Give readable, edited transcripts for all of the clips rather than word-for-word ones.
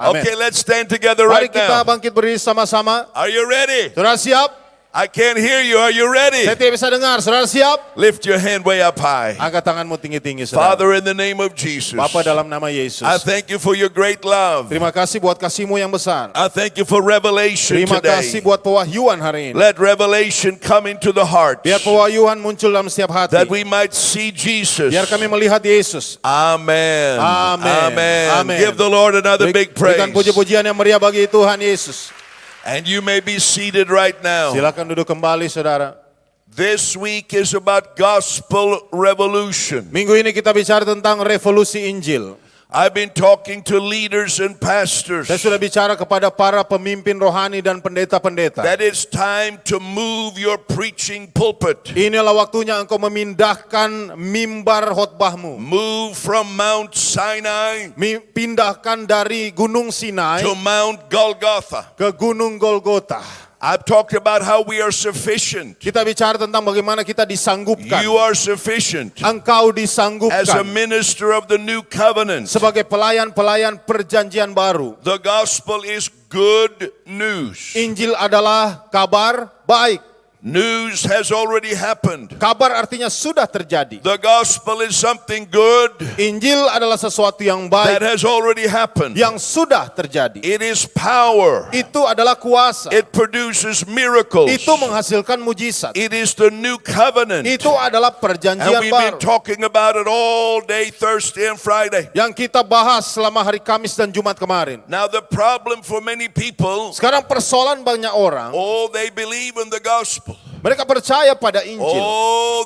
Amen. Okay, let's stand together Mari right kita now. bangkit berdiri sama-sama. Are you ready? Saudara siap? I can't hear you. Are you ready? Saya tidak bisa dengar. Saudara siap? Lift your hand way up high. Angkat tanganmu tinggi-tinggi, saudara. Father, in the name of Jesus, Bapa dalam nama Yesus. I thank you for your great love. Terima kasih buat kasih-Mu yang besar. I thank you for revelation Terima kasih today. buat pewahyuan hari ini. Let revelation come into the heart Biar pewahyuan muncul dalam setiap hati. that we might see Jesus. Biar kami melihat Yesus. Amen. Amen. Amen. Amen. Give the Lord another big praise. Berikan puji-pujian yang meriah bagi Tuhan Yesus. And you may be seated right now. Silakan duduk kembali, saudara. This week is about gospel revolution. Minggu ini kita bicara tentang revolusi Injil. I've been talking to leaders and pastors Saya sudah bicara kepada para pemimpin rohani dan pendeta-pendeta. that it's time to move your preaching pulpit. Inilah waktunya engkau memindahkan mimbar khotbahmu. Move from Mount Sinai Pindahkan dari Gunung Sinai to Mount Golgotha. ke Gunung Golgota. I've talked about how we are sufficient. Kita bicara tentang bagaimana kita disanggupkan. You are sufficient Engkau as a disanggupkan minister of the new covenant. sebagai pelayan-pelayan perjanjian baru. The gospel is good news. Injil adalah kabar baik. News has already happened. Kabar artinya sudah terjadi. The gospel is something good Injil adalah sesuatu yang that baik has already happened. yang sudah terjadi. It is power. Itu adalah kuasa. It produces miracles. Itu menghasilkan mujizat. It is the new covenant. Itu adalah And perjanjian we've been baru talking about it all day Thursday and Friday. yang kita bahas selama hari Kamis dan Jumat kemarin. Now the problem for many people, Sekarang persoalan banyak orang, they believe in the gospel. mereka percaya pada Injil.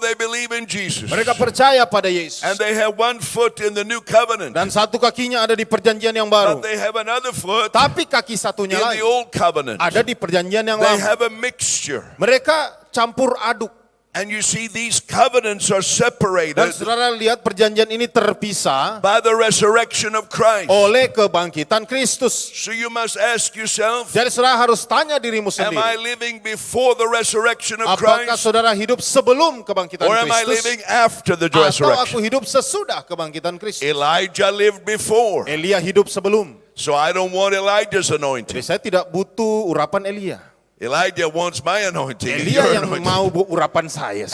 They believe in Jesus. Mereka percaya pada Yesus. And they have one foot in the new covenant. Dan satu kakinya ada di perjanjian yang baru. But they have another foot Tapi kaki satunya in lagi the old covenant. ada di perjanjian yang They lama. have a mixture. Mereka campur aduk. And you see these covenants are Dan separated saudara lihat perjanjian ini terpisah by the resurrection of Christ. oleh kebangkitan Kristus. So you must ask yourself, Jadi saudara harus tanya dirimu am I sendiri. living before the resurrection of Apakah Christ? saudara hidup sebelum kebangkitan Or am I Kristus? living after the Atau aku resurrection? hidup sesudah kebangkitan Kristus? Elijah lived before. Elia hidup sebelum. So I don't want Elijah's anointing. Jadi saya tidak butuh urapan Elia. Elijah wants my anointing. and Elia your yang anointing. mau urapan saya.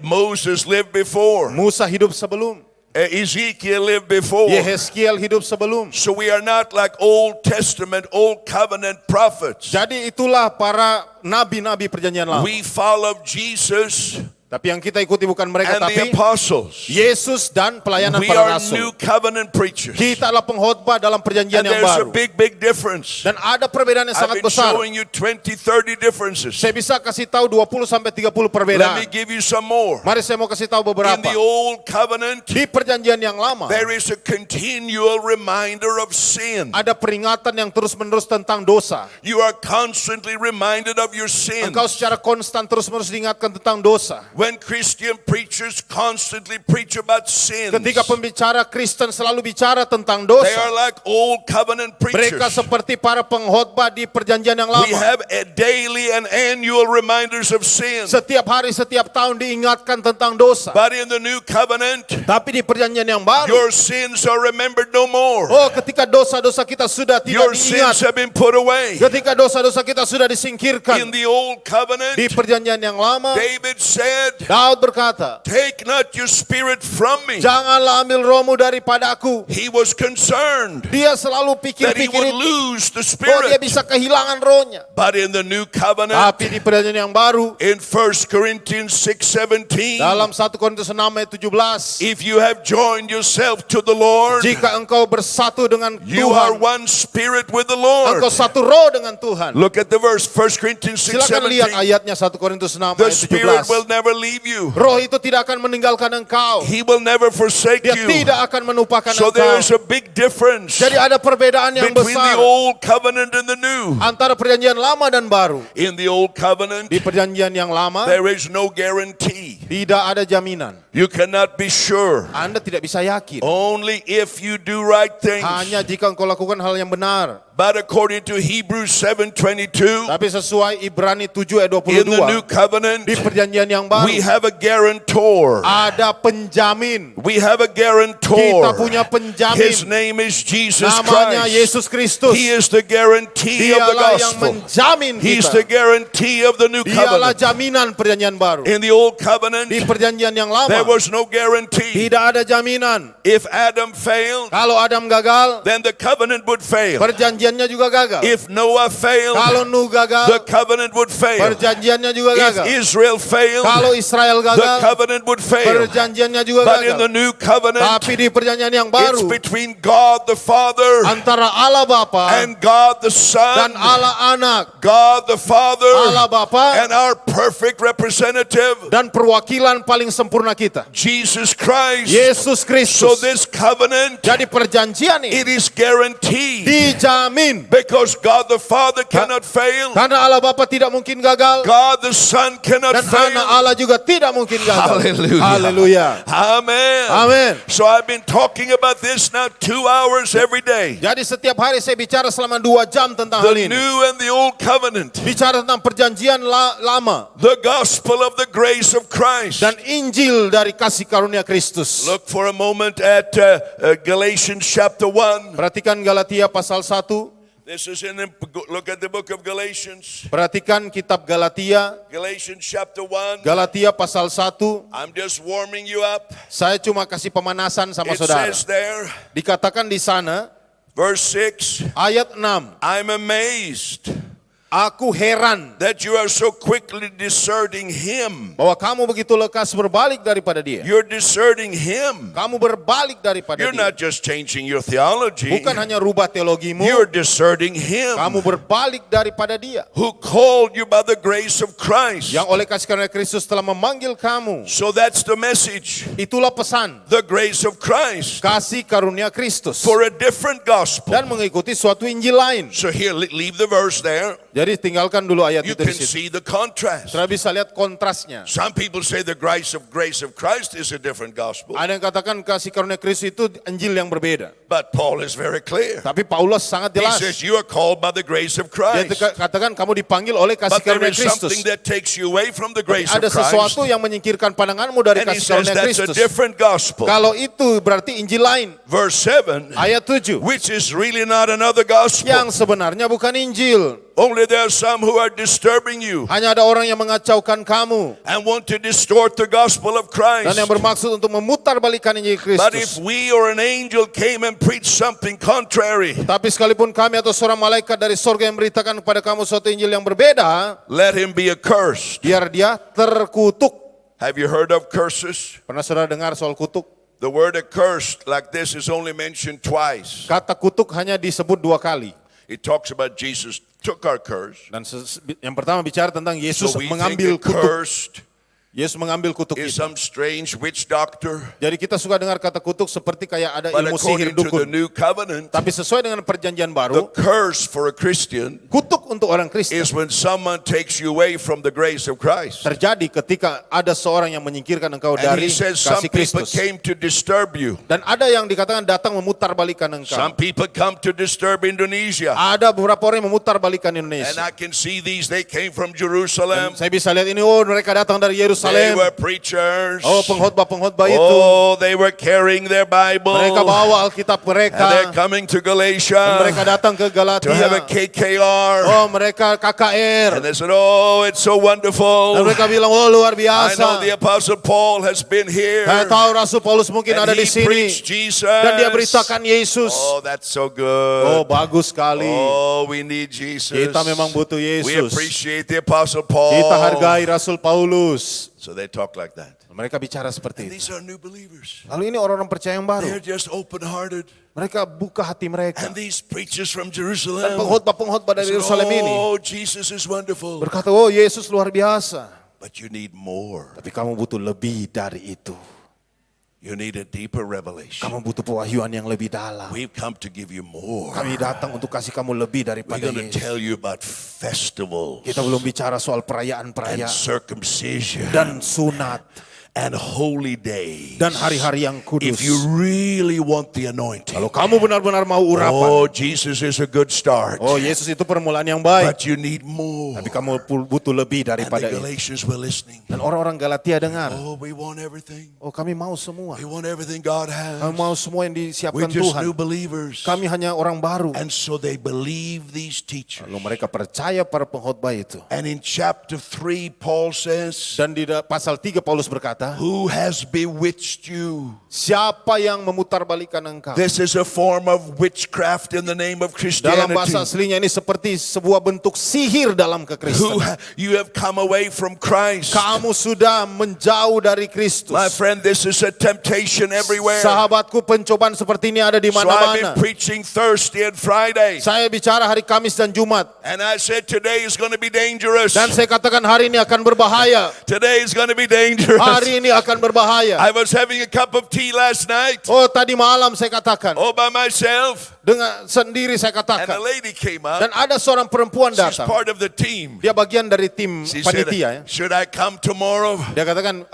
Moses lived before. Musa hidup sebelum. Ezekiel lived before. Yehezkiel hidup sebelum. So we are not like Old Testament, Old Covenant prophets. Jadi itulah para nabi-nabi perjanjian lama. We follow Jesus Tapi yang kita ikuti bukan mereka, and the tapi apostles. Yesus dan pelayanan We para are new rasul. covenant preachers. Kita adalah pengkhotbah dalam perjanjian And yang there's a baru. big difference. Dan ada perbedaan yang I've sangat been besar. showing you 20, 30 differences. Saya bisa kasih tahu 20 sampai 30 Let me perbedaan. give you some more. Mari saya mau kasih tahu In beberapa. the Old Covenant, Di perjanjian yang lama, there is a continual reminder of sin. ada peringatan yang terus-menerus tentang dosa. You are constantly reminded of your sin. Engkau secara konstan terus-menerus diingatkan tentang dosa. When Christian preachers constantly preach about sin, Ketika pembicara Kristen selalu bicara tentang they dosa, are like Old Covenant mereka preachers. seperti para pengkhotbah di perjanjian yang We lama. have a daily and annual reminders of sin. Setiap hari, setiap tahun diingatkan tentang dosa. But in the New Covenant, Tapi di perjanjian yang baru, your sins are remembered no more. oh ketika dosa-dosa kita sudah tidak Your sins diingat, have been put away. ketika dosa-dosa kita sudah In disingkirkan, the Old Covenant, di perjanjian yang lama, David said, Daud berkata, take not your spirit from me. janganlah ambil rohmu daripadaku. He was concerned Dia selalu that he pikir-pikir would itu, lose the oh dia spirit. bisa kehilangan rohnya. But in the New Covenant, Tapi di perjanjian yang baru, in 1 Corinthians 6:17, dalam 1 Korintus 6 ayat 17, if you have joined yourself to the Lord, jika engkau bersatu dengan you are Tuhan, one spirit with the Lord. engkau satu roh dengan Tuhan. Look at the verse, 1 Corinthians Silakan lihat 6:17. ayatnya 1 Korintus 6 The ayat Spirit will 17. never leave you. Roh itu tidak akan meninggalkan engkau. He will never forsake Dia you. tidak akan menupakan So engkau. there is a big difference Jadi ada perbedaan yang between the besar Old Covenant and the New. antara perjanjian lama dan baru. In the Old Covenant, Di perjanjian yang lama there is no guarantee. tidak ada jaminan. You cannot be sure. Anda tidak bisa yakin. Only if you do right things. Hanya jika engkau lakukan hal yang benar. But according to Hebrews 7:22, Tapi sesuai Ibrani 7 ayat in the new 22, covenant, di perjanjian yang baru we have a guarantor. ada penjamin. We have a Kita guarantor. punya penjamin. His name is Jesus Namanya Christ. Yesus Kristus. He is the guarantee of the Dialah yang gospel. menjamin He's the kita. guarantee of the new Dialah covenant. jaminan perjanjian baru. In the old covenant, Di perjanjian yang there lama was no guarantee. tidak ada jaminan. If Adam failed, Kalau Adam gagal, then the covenant would fail. perjanjiannya juga gagal. If Noah failed, Kalau Nuh the gagal, covenant would fail. perjanjiannya juga If gagal. Israel failed, Kalau Israel the gagal, covenant would fail. perjanjiannya juga But in the gagal. new covenant, Tapi di perjanjian yang it's baru between God the Father antara Allah Bapa and God the dan Son, Allah Anak, God the Father, Allah Bapa and our perfect representative, dan perwakilan paling sempurna kita, Jesus Christ. Yesus So Kristus. this covenant, Jadi perjanjian ini it is guaranteed dijamin because God the Father cannot fail, karena Allah Bapa tidak mungkin gagal God the Son cannot dan fail. anak Allah juga tidak mungkin gagal. Hallelujah. Haleluya. Amen. Amen. So I've been talking about this now 2 hours every day. Jadi setiap hari saya bicara selama 2 jam tentang hal The ini. new and the old covenant, Bicara tentang perjanjian lama the gospel of the grace of Christ. dan Injil dari kasih karunia Kristus. Look for a moment at Galatians chapter 1. Perhatikan Galatia pasal 1. This is look at the book of Galatians. Perhatikan kitab Galatia, Galatians chapter 1. Galatia pasal 1. I'm just warming you up. Saya cuma kasih pemanasan sama It saudara. says there, Dikatakan di sana, verse 6, ayat 6. I'm amazed Aku heran that you are so quickly deserting him. bahwa kamu begitu lekas berbalik daripada dia. You're deserting him. Kamu berbalik daripada You're dia. not just changing your theology. Bukan hanya rubah teologimu, You're deserting him kamu berbalik daripada dia. who called you by the grace of Christ. Yang oleh kasih karunia Kristus telah memanggil kamu. So that's the message. Itulah pesan, The grace of Christ kasih karunia Kristus. for a different gospel. Dan mengikuti suatu Injil lain. So here, leave the verse there. Jadi tinggalkan dulu ayat You itu di can situ. see the contrast. Saudara bisa lihat kontrasnya. Some people say the grace of Christ is a different gospel. Ada yang katakan kasih karunia Kristus itu Injil yang berbeda. But Paul is very clear. Tapi Paulus sangat He jelas. says you are called by the grace of Dia Christ. katakan kamu dipanggil oleh kasih But there karunia is Kristus. something that takes you away from the grace of Ada Christ. sesuatu yang menyingkirkan pandanganmu dari And he kasih says karunia that's a Kristus. different gospel. Kalau itu berarti Injil lain. Verse 7, Ayat 7. which is really not another gospel. Yang sebenarnya bukan Injil. Only there are some who are disturbing you Hanya ada orang yang mengacaukan kamu. and want to distort the gospel of Dan Christ. yang bermaksud untuk memutarbalikkan Injil But if Kristus. we or an angel came and preached something contrary, Tapi sekalipun kami atau seorang malaikat dari sorga yang memberitakan kepada kamu suatu Injil yang berbeda, let him be accursed. biar dia terkutuk. Have you heard of curses? Pernah saudara dengar soal kutuk? The word accursed like this is only mentioned twice. Kata kutuk hanya disebut 2 kali. It talks about Jesus took our curse. Dan yang pertama bicara tentang Yesus So we think mengambil kutuk. accursed Yesus mengambil kutuk is itu. some strange witch doctor. Jadi kita suka dengar kata kutuk seperti kayak ada But ilmu sihir according to the dukun. new covenant, Tapi sesuai dengan perjanjian the baru, curse for a Christian kutuk untuk orang Kristen is when someone takes you away from the grace of Christ. terjadi ketika ada seorang yang menyingkirkan engkau And dari he says some kasih people Kristus. came to disturb you. Dan ada yang dikatakan datang memutarbalikkan engkau. Some people come to disturb Indonesia. Ada beberapa orang yang memutarbalikkan And Indonesia. I can see these, they came from Dan Jerusalem. saya bisa lihat ini, oh mereka datang dari They Yerusalem. were preachers. Oh pengkhotbah-pengkhotbah itu. Oh, they were carrying their Bible. Mereka bawa Alkitab And they're mereka. coming to Dan Galatia mereka datang ke to have a Galatia. KKR. Oh mereka And KKR. they said, oh, it's so Dan wonderful. mereka bilang, oh luar I know biasa. the Apostle Paul has been here. Saya tahu Rasul Paulus mungkin ada And di he sini. preached Jesus. Dan dia beritakan Yesus. Oh, that's so Oh good. bagus sekali. Oh, we need Jesus. Kita memang butuh We Yesus. appreciate the Apostle Paul. Kita hargai Rasul Paulus. So they talk like that. Mereka bicara seperti And itu. these are new believers. Lalu ini orang-orang percaya yang baru. They're just open-hearted. Mereka buka hati mereka. And these preachers from Dan Jerusalem pengkhotbah-pengkhotbah dari said, Yerusalem ini oh, Jesus is wonderful. berkata, oh Yesus luar biasa. But you need more. Tapi kamu butuh lebih dari itu. You need a deeper revelation. Kamu butuh pewahyuan yang lebih dalam. We've come to give you more. Kami datang untuk kasih kamu lebih We're daripada going to Yesus. tell you about festivals Kita belum bicara soal and perayaan-perayaan circumcision dan sunat and holy days. dan hari-hari yang kudus. If you really want the anointing, Kalau kamu benar-benar mau urapan, oh, Jesus is a good start. oh Yesus itu permulaan yang baik, But you need more. tapi kamu butuh lebih And daripada the itu. Galatians were listening. Dan orang-orang Galatia dengar, Oh, we want everything. oh kami mau semua, We want everything God kami has. mau semua yang We're disiapkan just Tuhan. new believers. Kami hanya orang baru. And so they believe these teachers. Lalu mereka percaya para pengkhotbah itu. And in chapter 3, Paul says, Dan di pasal 3 Paulus berkata, who has bewitched you? siapa yang memutarbalikan engkau? This is a form of witchcraft in the name of Dalam bahasa Christianity. aslinya ini seperti sebuah bentuk sihir dalam Who kekristenan. you have come away from Christ. Kamu sudah menjauh dari Kristus. My friend, this is a temptation everywhere. Sahabatku, pencobaan seperti ini ada di So I've mana-mana. been preaching Thursday and Friday. Saya bicara hari Kamis dan Jumat. And I said today is going to be dangerous. Dan saya katakan hari ini akan berbahaya. Today is going to be dangerous. Hari ini akan berbahaya. I was having a cup of tea last night. Oh, tadi malam saya katakan. All by myself. Dengan sendiri saya And a katakan. lady came Dan up. ada seorang perempuan She's datang. part of the team. Dia bagian dari tim She said, panitia ya. should I come tomorrow? Dia katakan,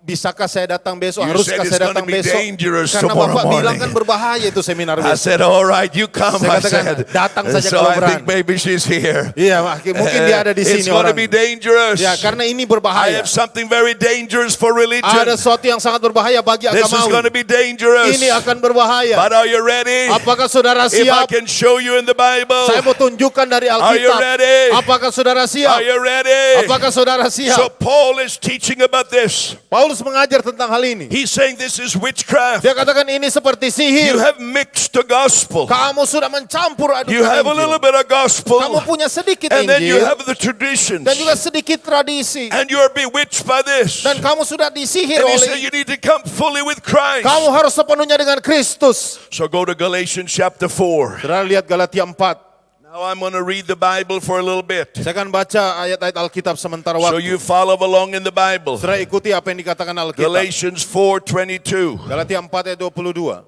bisakah saya datang besok? You Haruskah said it's saya gonna datang be besok? dangerous Karena tomorrow Bapak bilang morning. kan berbahaya itu seminar I besok. said, all right, you come. Saya I katakan, said, datang saja so kalau I think berani. maybe she's here. Iya, mungkin dia ada di It's sini going to orang. be dangerous. Ya, karena ini I berbahaya. have something very dangerous for religion. Ada sesuatu yang sangat berbahaya bagi This is going to agamawi. be dangerous. Ini akan berbahaya. But are you ready? Apakah saudara If I siap? can show you in the Bible. Saya mau tunjukkan dari Are you Alkitab. ready? Apakah saudara Are siap? you ready? Apakah saudara So siap? Paul is teaching about this. Paulus mengajar tentang hal ini. He's saying this is witchcraft. Dia katakan ini seperti You sihir. have mixed the gospel. Kamu sudah mencampur You have a adukan little Injil. bit of gospel. Kamu punya sedikit And then you Injil have the traditions. dan juga sedikit tradisi. And you are bewitched by this. Dan kamu sudah disihir And he said oleh. you need to come fully with Christ. Kamu harus sepenuhnya dengan Kristus. So go to Galatians chapter 4. Saudara lihat Galatia 4. Now I'm going to read the Bible for a little bit. Saya akan baca ayat-ayat Alkitab sementara So waktu. you follow along in the Bible. Saudara ikuti apa yang dikatakan Alkitab. Galatians 4:22. Galatia 4 ayat 22.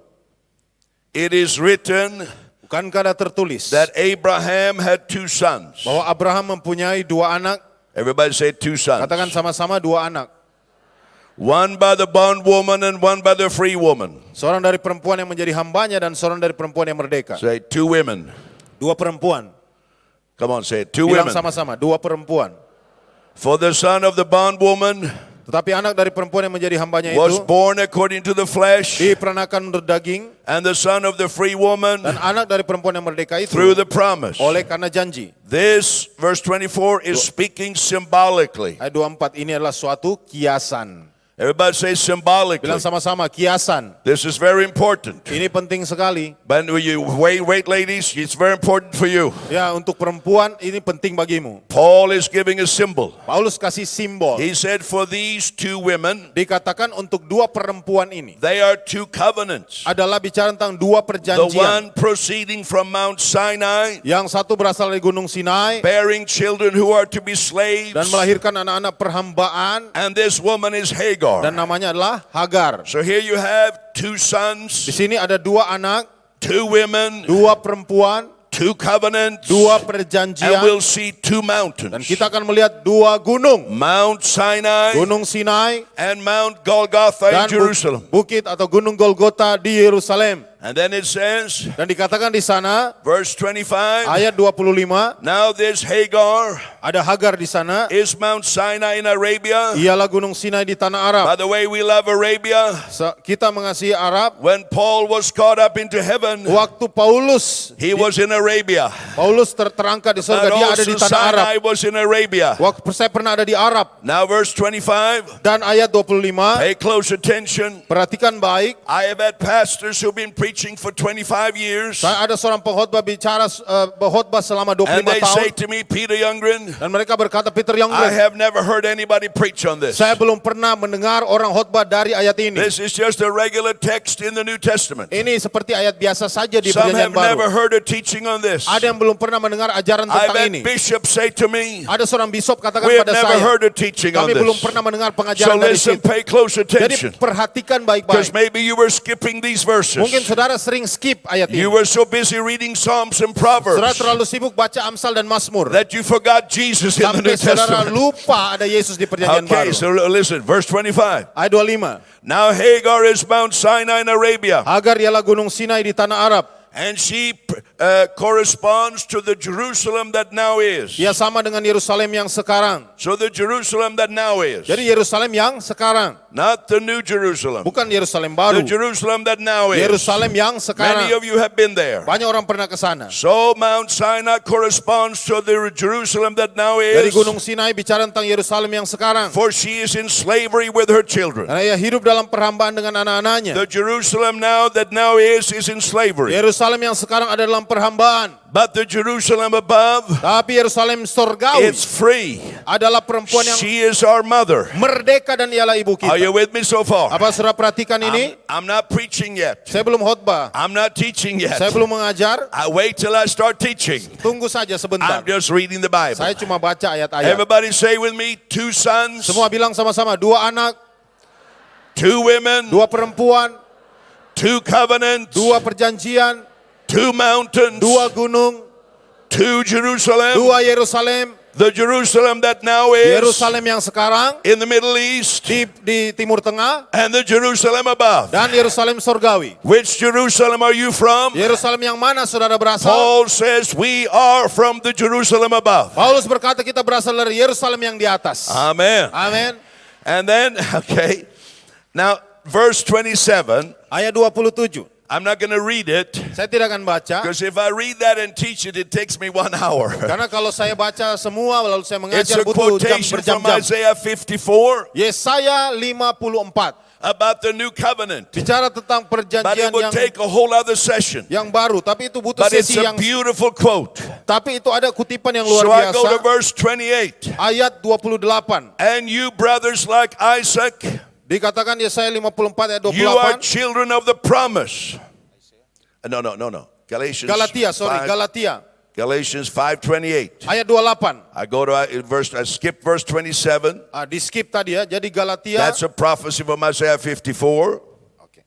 It is written Bukankah ada tertulis that Abraham had two sons. bahwa Abraham mempunyai dua anak? Everybody say two sons. Katakan sama-sama dua anak. One by the bondwoman and one by the free woman. Seorang dari perempuan yang menjadi hambanya dan seorang dari perempuan yang merdeka. Say two women. Dua perempuan. Come on, say it. Two Bilang women. sama-sama, dua perempuan. For the son of the bondwoman Tetapi anak dari perempuan yang menjadi hambanya was itu born according to the flesh, diperanakan menurut daging, and the son of the free woman dan anak dari perempuan yang merdeka itu through the promise. oleh karena janji. This, verse 24, is speaking symbolically. Ayat 24 ini adalah suatu kiasan. Everybody say symbolically. Bilang sama-sama, kiasan. This is very important. Ini penting sekali. But you wait, ladies, it's very important for you. Ya, untuk perempuan ini penting bagimu. Paul is giving a symbol. Paulus kasih simbol. He said, for these two women, Dikatakan untuk dua perempuan ini they are two covenants. adalah bicara tentang dua The perjanjian. one proceeding from Mount Sinai, Yang satu berasal dari Gunung Sinai bearing children who are to be slaves, dan melahirkan anak-anak perhambaan, and this woman is Hagar. dan namanya adalah Hagar. So here you have two Di sons, sini ada dua anak, two women, dua perempuan, two covenants, dua and perjanjian, we'll see two dan mountains. kita akan melihat dua gunung, Mount Sinai Gunung Sinai and Mount Golgotha dan in Jerusalem. bukit atau Gunung Golgota di Yerusalem. And then it says, Dan dikatakan di sana verse 25, ayat 25 now this Hagar ada Hagar di sana, is Mount Sinai in Arabia. ialah Gunung Sinai di tanah Arab. By the way, we love Arabia. Kita mengasihi Arab. When Paul was caught up into heaven, Waktu Paulus he was in Arabia. terangkat di surga, But dia ada di also tanah Arab. Sinai was in Arabia. Waktu saya pernah ada di Arab. Now verse 25, Dan ayat 25, pay close attention. perhatikan baik. I have had pastors who've been preaching for 25 years. Saya ada seorang pengkhotbah bicara berkhotbah selama And 25 they say tahun. to me, Peter Youngren, Dan mereka berkata, Peter I Youngren, have never heard anybody preach on this. saya belum pernah mendengar orang khotbah dari ayat ini. This is just a regular text in the New Testament. Ini seperti ayat biasa saja di Some perjanjian have never baru. heard a teaching on this. Ada yang belum pernah mendengar ajaran I've tentang had ini. bishops say to me, Ada seorang bishop katakan we have pada never saya, heard a teaching on kami belum this. pernah mendengar So pengajaran dari listen, situ. pay close Jadi attention. perhatikan Because baik-baik. maybe you were skipping these verses. Mungkin saudara saudara sering skip ayat ini. You were so busy reading Psalms and Saudara Proverbs terlalu sibuk baca Amsal dan Mazmur. that you forgot Jesus in the New Sampai saudara Testament. lupa ada Yesus di perjanjian Okay, baru. so listen, verse 25. Ayat 25. Now Hagar is Mount Sinai in Arabia, Hagar ialah gunung Sinai di tanah Arab. and she corresponds to the Jerusalem that now is. Ia sama dengan Yerusalem yang sekarang. So the Jerusalem that now is, Jadi Yerusalem yang sekarang, not the New Jerusalem, bukan Yerusalem the baru. Jerusalem that now is. Yerusalem yang Many sekarang. of you have been there. Banyak orang pernah ke sana. So Mount Sinai corresponds to the Jerusalem that now Dari is, gunung Sinai bicara tentang Yerusalem yang sekarang. for she is in slavery with her children. Karena ia hidup dalam perhambaan dengan anak-anaknya. The Jerusalem now that now is in slavery. Yerusalem yang sekarang ada dalam perhambaan. But the Jerusalem above, Tapi Yerusalem surgawi it's free. adalah perempuan yang She is our mother. merdeka dan ialah ibu Are you kita. with me so far? Apa saudara perhatikan ini? I'm not preaching yet. Saya belum khotbah. I'm not teaching yet. Saya belum mengajar. I wait till I start teaching. Tunggu saja sebentar. I'm just reading the Bible. Saya cuma baca ayat-ayat. Everybody say with me, 2 sons, Semua bilang sama-sama, 2 anak, 2 women, 2 perempuan, 2 covenants, 2 perjanjian, 2 mountains, 2 gunung, 2 Jerusalem, 2 Yerusalem, the Jerusalem that now is Yerusalem yang sekarang in the Middle East, di Timur Tengah, and the Jerusalem above. dan Yerusalem surgawi. Which Jerusalem are you from? Yerusalem yang mana saudara berasal? Paul says we are from the Jerusalem above. Paulus berkata kita berasal dari Yerusalem yang di atas. Amen. Amin. And then, okay, now verse 27, Ayat 27. I'm not going to read it, Saya tidak akan baca. because if I read that and teach it, it takes me 1 hour. Karena kalau saya baca semua lalu saya It's mengajar a butuh quotation from berjam-jam. Isaiah 54 Yesaya 54 about the new covenant. bicara tentang But it perjanjian would yang take a whole other session. baru, tapi itu butuh But it's sesi a yang beautiful quote. tapi itu ada kutipan yang luar So I go to biasa. verse 28. Ayat 28 And you brothers like Isaac, dikatakan Yesaya 54 ayat you are 28. children of the promise. No. Galatians Galatia, 5, Galatia Galatians 5:28. ayat 28. I skip verse 27. Di skip tadi ya. Jadi Galatia. That's a prophecy from Isaiah 54. Oke.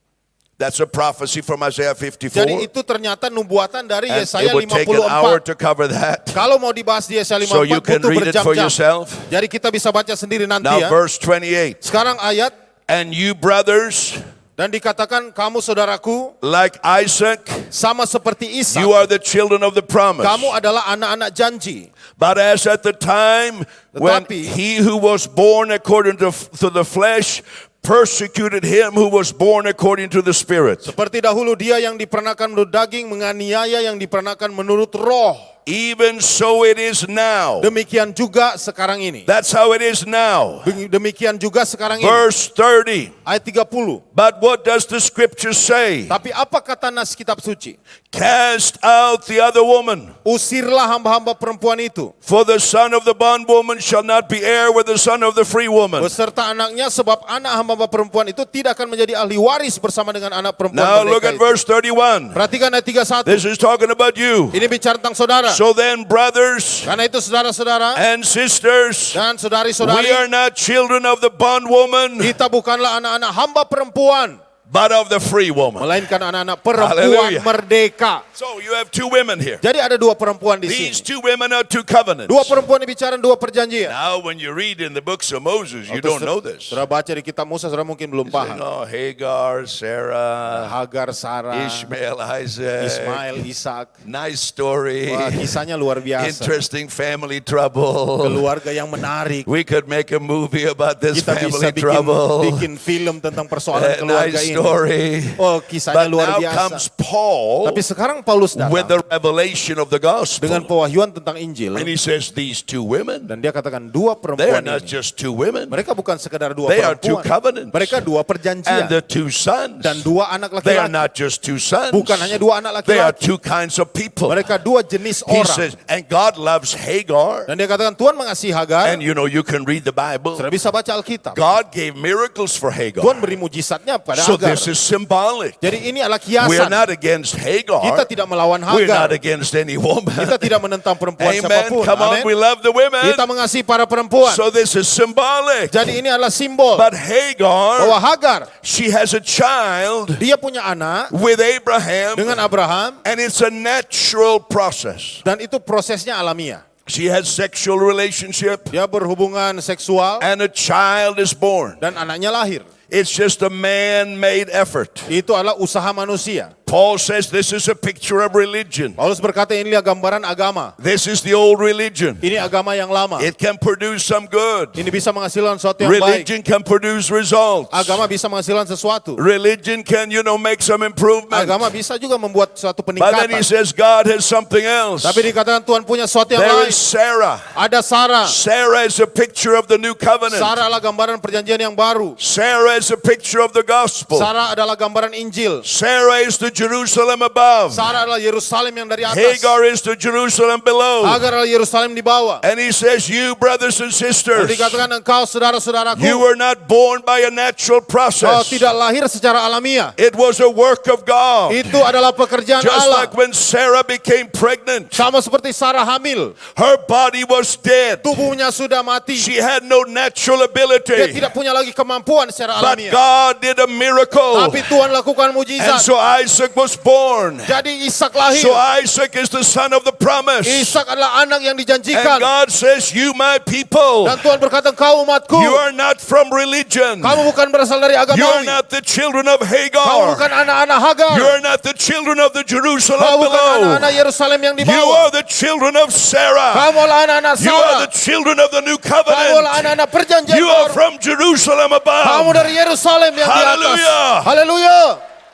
That's a prophecy from Isaiah 54. Jadi itu ternyata nubuatan dari And Yesaya it would take an hour 54. to cover that. Kalau mau dibahas di Yesaya So you 54 can butuh read it for berjam-jam. yourself. Jadi kita bisa baca sendiri nanti Now ya. verse 28. Sekarang ayat And you brothers dan dikatakan kamu saudaraku like Isaac, sama seperti Ishak. you are the children of the promise. Kamu adalah anak-anak janji. But as at the time when Tetapi- he who was born according to the flesh persecuted him who was born according to the Spirit. Seperti dahulu dia yang diperanakan menurut daging menganiaya yang diperanakan menurut roh. Even so it is now. Demikian juga sekarang ini. That's how it is now. Demikian juga sekarang ini. Verse 30. Ayat 30. But what does the scripture say? Tapi apa kata nas kitab suci? Cast out the other woman. Usirlah hamba-hamba perempuan itu. For the son of the bondwoman shall not be heir with the son of the free woman. Beserta anaknya sebab anak hamba-hamba perempuan itu tidak akan menjadi ahli waris bersama dengan anak perempuan Now look at merdeka itu. verse 31. Perhatikan ayat 31. This is talking about you. Ini bicara tentang saudara. So then, brothers Karena itu saudara-saudara and sisters, dan we saudari-saudari, are not children of the bondwoman, kita bukanlah anak-anak hamba perempuan, but of the free woman. melainkan anak-anak perempuan Hallelujah. merdeka. So you have 2 women here. Jadi ada 2 perempuan di These sini. 2 women are 2 covenants. 2 perempuan ini bicara 2 perjanjian. Now when you read in the books of Moses, you don't know this. Saudara baca di kitab Musa, saudara mungkin belum paham. Oh, Hagar, Sarah, Hagar, Sarah, Ishmael, Isaac. Ismail, Ishak. Nice story. Wah, kisahnya luar biasa. Interesting family trouble. Keluarga yang menarik. We could make a movie about this Kita family bisa trouble. bikin film tentang persoalan keluarga Nice ini. story. Oh, kisahnya But luar now biasa. comes Paul Tapi sekarang Paulus with datang the revelation of the gospel. dengan pewahyuan tentang Injil. And he says these 2 women, Dan dia katakan 2 they are perempuan not ini. just 2 women. Mereka bukan sekedar 2 They are 2 perempuan. covenants. Mereka 2 And perjanjian. the 2 sons, Dan 2 anak they are laki-laki. not just 2 sons. Bukan hanya 2 anak They are laki-laki. 2 kinds of people. Mereka 2 jenis He orang. says, and God loves Hagar. Dan dia katakan Tuhan mengasihi Hagar. And you know, you can read the Bible. Saudara bisa baca Alkitab. God gave miracles for Hagar. Tuhan beri mujizatnya pada So Hagar. Hagar. This is symbolic. Jadi ini adalah We are kiasan. not against Hagar. Kita tidak melawan We're not Hagar. against any woman. Kita tidak menentang perempuan Amen. siapapun. Come on, Amen. we love the women. Kita mengasihi para perempuan. So this is symbolic. Jadi ini adalah simbol But bahwa Hagar, Hagar, she has a child dia punya anak with Abraham, dengan Abraham, and it's a natural process. dan itu prosesnya alamiah. She has sexual relationship, Dia berhubungan seksual and a child is born. dan anaknya lahir. It's just a man-made effort. Itu adalah usaha manusia. Paul says this is a picture of religion. Paulus berkata inilah gambaran agama. This is the old religion. Ini agama yang lama. It can produce some good. Ini bisa menghasilkan sesuatu yang baik. Religion can produce results. Agama bisa menghasilkan sesuatu. Religion can, make some improvement. Agama bisa juga membuat suatu But then peningkatan. he says God has something else. Tapi dikatakan Tuhan punya sesuatu yang There lain. is Sarah. Ada Sarah. Sarah is a picture of the new covenant. Sarah adalah gambaran perjanjian yang baru. Sarah is a picture of the gospel. Sarah adalah gambaran Injil. Sarah is the Jerusalem above. Sarah adalah Yerusalem yang dari atas. Hagar is the Jerusalem below. Hagar adalah Yerusalem di bawah. And he says, you brothers Dan and sisters, dikatakan engkau saudara-saudaraku, you were not born by a natural kau process. tidak lahir secara alamiah. It was a work of God. Itu adalah pekerjaan Just Allah. like when Sarah became pregnant, Sama seperti Sarah hamil, her body was dead. tubuhnya sudah mati. She had no natural Dia ability. tidak punya lagi kemampuan secara But alamiah. God did a miracle. Tapi Tuhan lakukan And mujizat. so Isaac was born. Jadi Ishak lahir. So Isaac is the son of the promise. Ishak adalah anak yang And dijanjikan. God says, you my people, Dan Tuhan berkata, engkau umatku. you are not from religion. Kamu bukan berasal dari agama You are ini. not the children of Kamu Hagar. bukan anak-anak Hagar. You are not the children of the Jerusalem Kamu bukan below. anak-anak Yerusalem yang di You bawah. are the children of Sarah. Kamu adalah anak-anak You are Sarah. the children of the new Kamu adalah covenant. anak-anak perjanjian You are baru. from Jerusalem Kamu above. dari Yerusalem yang di atas. Hallelujah. Haleluya.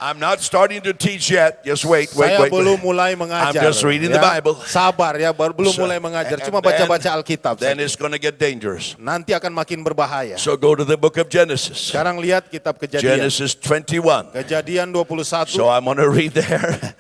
I'm not starting to teach yet. Just wait. Saya belum mulai mengajar. I'm just reading the Bible. Sabar ya, belum mulai mengajar. Cuma baca-baca Alkitab. Then saja. it's going to get dangerous. Nanti akan makin berbahaya. So go to the book of Genesis. Sekarang lihat kitab Kejadian. Genesis 21. Kejadian 21. So I'm going to read there.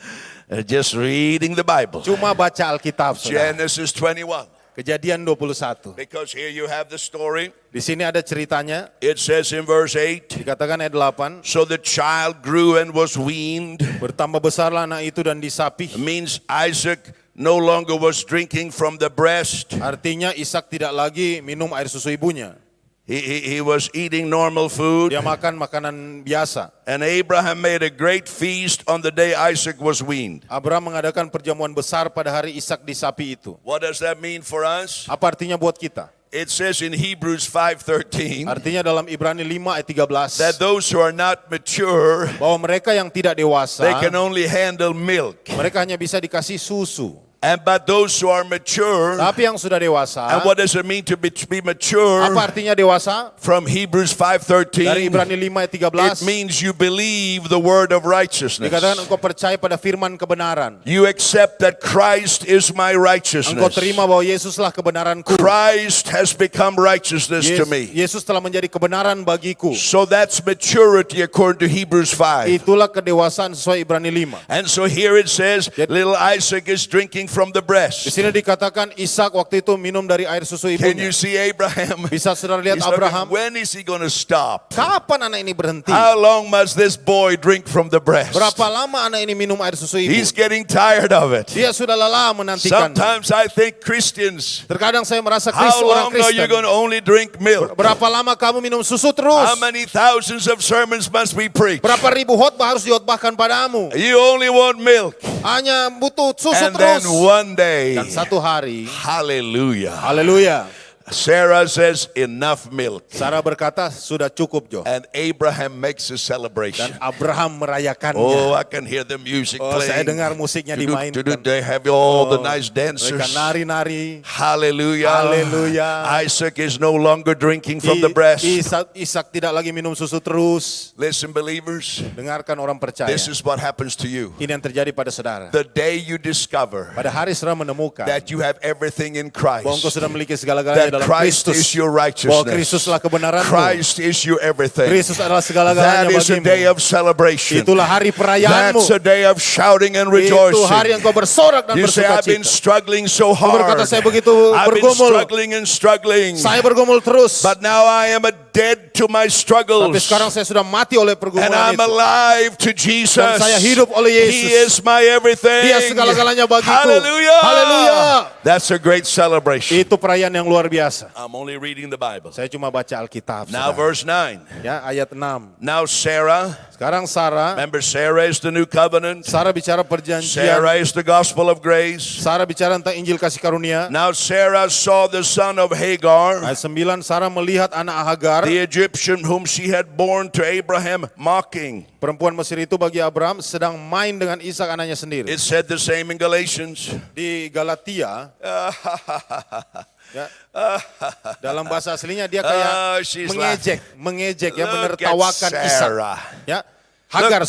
Just reading the Bible. Cuma baca Alkitab. Saudara. Genesis 21. Kejadian 21. Because here you have the story. Di sini ada ceritanya. It says in verse 8. Dikatakan ayat 8. So the child grew and was weaned. Bertambah besarlah anak itu dan disapih. It means Isaac no longer was drinking from the breast. Artinya Ishak tidak lagi minum air susu ibunya. He was eating normal food. Dia makan makanan biasa. And Abraham made a great feast on the day Isaac was weaned. Abraham mengadakan perjamuan besar pada hari Ishak disapi itu. What does that mean for us? Apa artinya buat kita? It says in Hebrews 5:13 Artinya dalam Ibrani 5 ayat 13 that those who are not mature, bahwa mereka yang tidak dewasa, they can only handle milk. mereka hanya bisa dikasih susu. But those who are mature, Tapi yang sudah dewasa, and what does it mean to be mature? apa artinya dewasa? From Hebrews Dari 5:13, Ibrani 5 ayat it 13 means you believe the word of righteousness. dikatakan engkau percaya pada firman kebenaran. You accept that Christ is my Engkau righteousness. terima bahwa Yesuslah kebenaranku. Christ has become righteousness to me. Yesus telah menjadi kebenaran bagiku. So that's maturity according to Hebrews 5. Itulah kedewasaan sesuai Ibrani 5. And so here it says, little Isaac is drinking from the Di breast. sini dikatakan Ishak waktu itu minum dari air susu Can ibunya. you see Abraham? Bisa saudara lihat He's looking, Abraham. when is he going to stop? Kapan anak ini berhenti? How long must this boy drink from the breast? Berapa lama anak ini minum air susu ibu? He's getting tired of it. Dia sudah lelah menantikan. Sometimes I think Christians, Terkadang saya merasa how orang long are you Kristen. going to only drink milk? Berapa lama kamu minum susu How terus? many thousands of sermons must we preach? Berapa ribu khotbah harus dikhotbahkan padamu? You only want milk. Hanya butuh susu And then terus. one day, Dan satu hari, hallelujah, haleluya, Sarah says, enough milk. Sarah berkata sudah cukup Jo. And Abraham makes a Dan celebration. Abraham merayakannya. Oh, I can hear the music Saya playing. dengar musiknya dimainkan. They have all the nice Mereka dancers. nari-nari. Hallelujah. Hallelujah. Isaac is no longer drinking from the breast. Ishak tidak lagi minum susu terus. Listen, believers, Dengarkan orang percaya. this is what happens to you. Ini yang terjadi pada saudara. The day you discover Pada hari saudara menemukan that you have everything in bahwa engkau Christ, sudah memiliki segala-galanya that dalam Christ Kristus. is your Bahwa righteousness. Kristuslah kebenaranmu. Christ is your everything. Kristus adalah That segala-galanya is a day bagimu. of celebration. Itulah hari perayaanmu. That's a day of shouting and Itu hari yang rejoicing. kau bersorak dan You say, I've been bersukacita. struggling so Kau berkata, hard. saya begitu I've been bergumul. struggling and struggling. Saya bergumul terus. But now I am dead to my Tapi struggles. sekarang saya sudah mati oleh And pergumulan I'm itu. alive to Jesus. Dan saya hidup oleh Yesus. He is my everything. Dia segala-galanya bagiku. Hallelujah. Haleluya. That's a great celebration. Itu perayaan yang luar biasa. I'm only reading the Bible. Saya cuma baca Alkitab. Now saudara. verse 9. Ya, ayat 6. Now Sarah, Sekarang Sarah Sarah is the new covenant. Sarah bicara perjanjian. Sarah is the gospel of grace. Sarah bicara tentang Injil kasih karunia. Now Sarah saw the son of Hagar, Ayat 9, Sarah melihat anak Hagar, the Egyptian whom she had borne to Abraham, mocking. perempuan Mesir itu bagi Abraham sedang main dengan Ishak anaknya sendiri. It said the same in Galatians. Di Galatia, ya, dalam bahasa aslinya dia Oh, kayak she's mengejek ya, Look menertawakan at Ishak. Sarah. Ya, Hagar.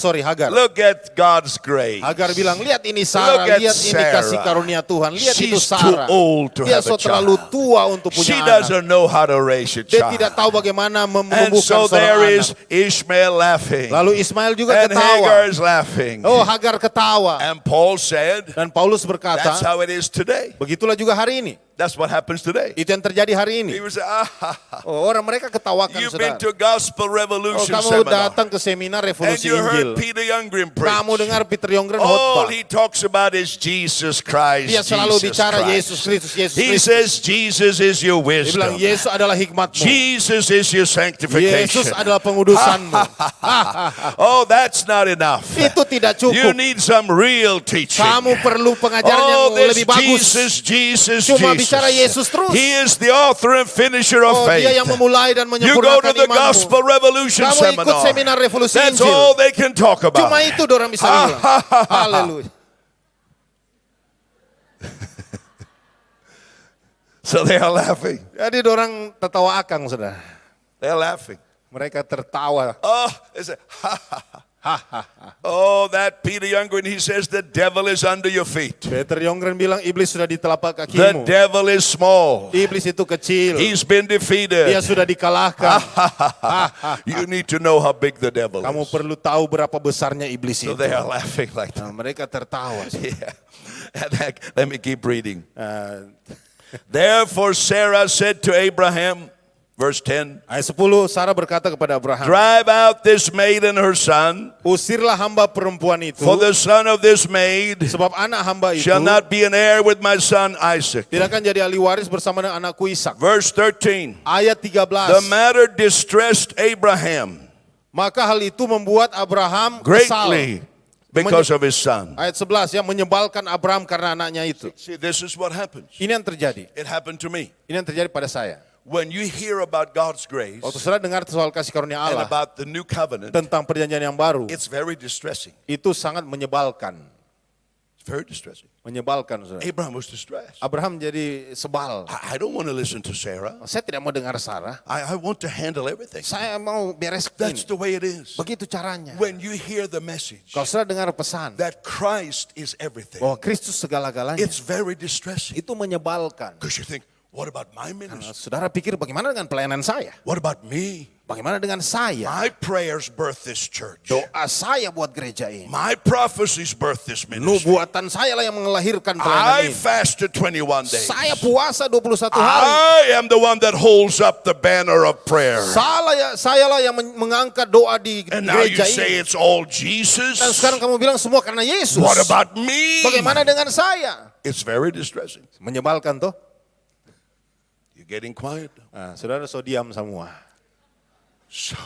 Look at God's grace. Hagar bilang, lihat ini Sarah, Look at lihat ini kasih Sarah. karunia Tuhan, lihat itu She's Sarah. too old to Dia have a terlalu child. tua untuk She punya anak. doesn't know how to raise a Dia child. tidak tahu bagaimana And menumbuhkan so seorang there anak. is Ishmael laughing. Lalu Ismail juga And ketawa. Hagar is laughing. Oh, Hagar ketawa. And Paul said, Dan Paulus that's berkata, how it is today. begitulah juga hari ini. That's what happens today. Itu yang terjadi hari He ini. was Oh, orang mereka ketawakan, you've been saudara. to Gospel Oh, Revolution kamu seminar. datang ke seminar And Revolusi you heard Injil. Peter Youngren preach. Kamu dengar Peter Youngren All khotbah. he talks about is Jesus Christ. Dia selalu Jesus bicara Christ. Yesus Kristus, Yesus He Kristus. says Jesus is your Dia bilang wisdom. Yesus adalah hikmatmu. Jesus is your sanctification. Yesus adalah pengudusanmu. Oh, that's not enough. Itu tidak You cukup. need some real teaching. Kamu perlu pengajaran yang Oh, this lebih bagus. Jesus. Cuma bicara Yesus terus. He is the author and finisher of Oh, dia faith. yang memulai dan You go to menyempurnakan the imanmu. Gospel Revolution Kamu ikut seminar. seminar Revolusi That's Injil. all they can talk about. Cuma itu orang bisa bilang. Haleluya. So they are laughing. Jadi orang tertawa akang, saudara. They're laughing. Mereka tertawa. Oh, they say, ha, ha, ha. Oh, that Peter Youngren, he says the devil is under your feet. Peter Youngren bilang iblis sudah di telapak The kakimu. devil is small. Iblis itu kecil. He's been Dia defeated. sudah dikalahkan. You need to know how big the devil Kamu is. perlu tahu berapa besarnya iblis So itu. they are laughing like that. Nah, mereka tertawa. Yeah. And let me keep reading. Uh, Therefore Sarah said to Abraham, verse 10, Ayat 10, Sarah berkata kepada Abraham, drive out this maid and her son, usirlah hamba perempuan itu, for the son of this maid sebab anak hamba itu shall not be an heir with my son Isaac. tidak akan jadi ahli waris bersama dengan anakku Ishak. Verse 13, Ayat the 13, matter distressed Abraham maka hal itu membuat Abraham kesal. greatly because of his son. Ayat 11, ya, menyebalkan Abraham karena anaknya itu. See, this is what happens. Ini yang terjadi. It happened to me. Ini yang terjadi pada saya. When you hear about God's grace Waktu saudara dengar soal kasih karunia and Allah about the new covenant, tentang perjanjian yang baru, it's very distressing. itu sangat menyebalkan. It's very distressing. Menyebalkan, saudara. Abraham was distressed. Abraham jadi sebal. I don't want to listen to Sarah. Saya tidak mau dengar Sarah. I want to handle everything. Saya mau beres That's ini. the way it is. Begitu caranya. When you hear the message Kalau saudara dengar pesan that Christ is everything, bahwa Kristus segala-galanya, it's very distressing. itu menyebalkan. Because you think, what about my ministry? Saudara pikir bagaimana dengan pelayanan saya? What about me? Bagaimana dengan saya? My prayers birth this church. Doa saya buat gereja ini. My prophecies birth this ministry. Nubuatan saya lah yang melahirkan pelayanan I ini. fasted 21 days. Saya puasa 21 hari. I am the one that holds up the banner of prayer. Saya lah yang mengangkat doa di And now you gereja say ini. it's all Jesus. Dan sekarang kamu bilang semua karena Yesus. What about me? Bagaimana dengan saya? It's very distressing. Menyebalkan toh? You're getting quiet. Nah, saudara so diam semua. So,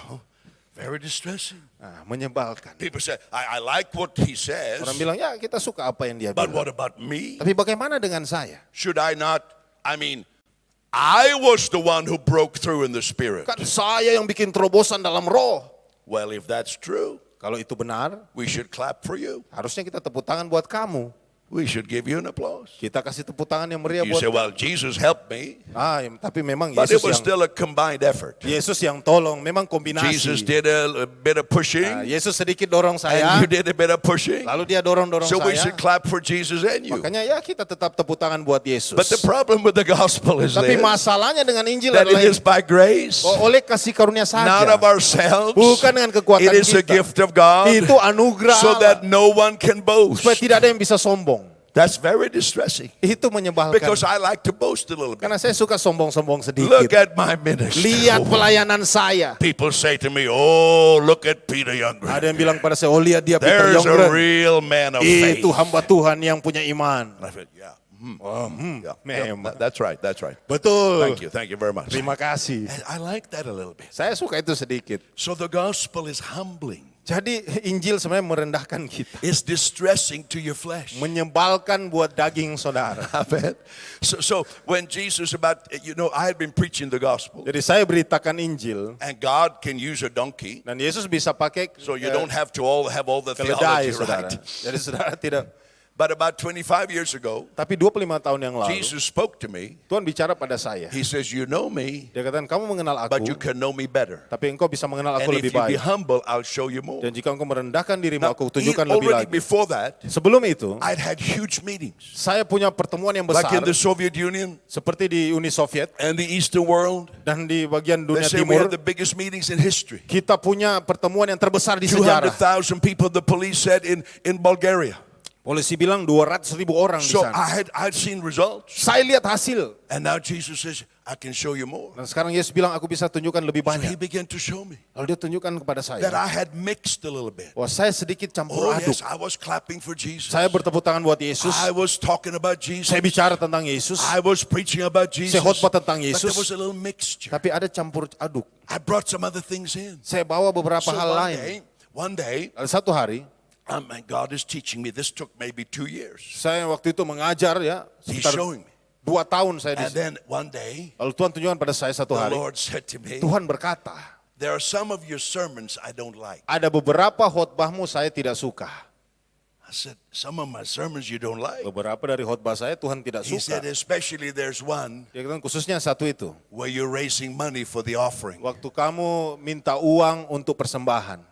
very distressing. Nah, menyebalkan. People say, I like what he says, Orang bilang, ya kita suka apa yang dia but bilang. what about me? Tapi bagaimana dengan saya? Should I not, I was the one who broke through in the spirit. Kan saya yang bikin terobosan dalam roh. Well, if that's true, Kalau itu benar, we should clap for you. harusnya kita tepuk tangan buat kamu. we should give you an applause. Kita kasih tepuk tangan yang meriah You buat say, well, Jesus helped me. tapi memang But it Yesus was yang still a combined effort. tolong, memang Jesus kombinasi. did a bit of pushing, Yesus sedikit dorong and saya, you did a bit of pushing. lalu dia dorong So we saya. should clap for Jesus and you. Makanya ya kita tetap tepuk tangan buat Yesus. But the problem with the gospel is Tapi this, masalahnya dengan Injil that adalah it is by grace, oleh kasih karunia not saja, of ourselves. bukan dengan kekuatan It is a kita. gift of God, Itu anugerah so Allah. that no one can boast. Supaya tidak ada yang bisa sombong. That's very distressing, Itu menyebalkan. because I like to boast a little bit. Karena saya suka sombong-sombong sedikit. Look at my ministry. Lihat pelayanan saya. People say to me, oh, look at Peter Youngren. Ada yang bilang pada saya, oh lihat dia Peter There's a Youngren. real man of faith. Itu hamba Tuhan yang punya iman. And I said, yeah. Memang. That's right, that's right. Betul. Thank you very much. Terima kasih. And I like that a little bit. Saya suka itu sedikit. So the gospel is humbling. Jadi Injil sebenarnya merendahkan kita. It's distressing to your flesh. Menyebalkan buat daging saudara. Amen. So when Jesus I had been preaching the gospel, Jadi saya beritakan Injil. and God can use a donkey, Dan Yesus bisa pakai so you don't have to have all the keledai theology saudara. right. Jadi saudara tidak. But about 25 years ago, Tapi 25 tahun yang lalu, Jesus spoke to me. Tuhan bicara pada saya. He says, you know me, Dia katakan, kamu mengenal but you aku, can know me better. tapi engkau bisa mengenal And aku if lebih you be baik. humble, I'll show you more. Dan jika engkau merendahkan dirimu, Now, aku tunjukkan lebih already lagi. before that, Sebelum itu, I'd had huge meetings. saya punya pertemuan yang Like besar, in the Soviet Union seperti di Uni Soviet and the Eastern world. dan di bagian They dunia say we timur. have the biggest meetings in history. Kita punya pertemuan yang terbesar di sejarah. 200,000 people, the police said, in Bulgaria. Polisi bilang 200.000 orang di So sana. I'd seen results. Saya lihat hasil. And now Jesus says, I can show you more. Dan sekarang Yesus bilang, aku bisa tunjukkan lebih So he banyak. began to show me Lalu dia tunjukkan kepada that saya. I had mixed a little bit. Wah, saya sedikit campur Oh aduk. yes, I was clapping for Jesus. Saya bertepuk tangan buat Yesus. I was talking about Jesus. Saya bicara tentang Yesus. I was preaching about Jesus. Saya khotbah tentang But there Yesus. was a little mixture. Tapi ada campur aduk. I brought some other things in. Saya bawa beberapa So hal lain. one day, Lalu satu hari, my God is teaching me. This took maybe 2 years. saya waktu itu mengajar ya. He's Sekitar showing me. 2 tahun saya di And then one day, Lalu Tuhan tunjukkan pada saya satu the hari. Lord said to me, Tuhan berkata, there are some of your sermons I don't like. ada beberapa khotbahmu saya tidak suka. I said, some of my sermons you don't like? Beberapa dari khotbah saya Tuhan tidak He said, suka. especially there's one Dia katakan khususnya satu itu. where you're raising money for the offering. Waktu kamu minta uang untuk persembahan.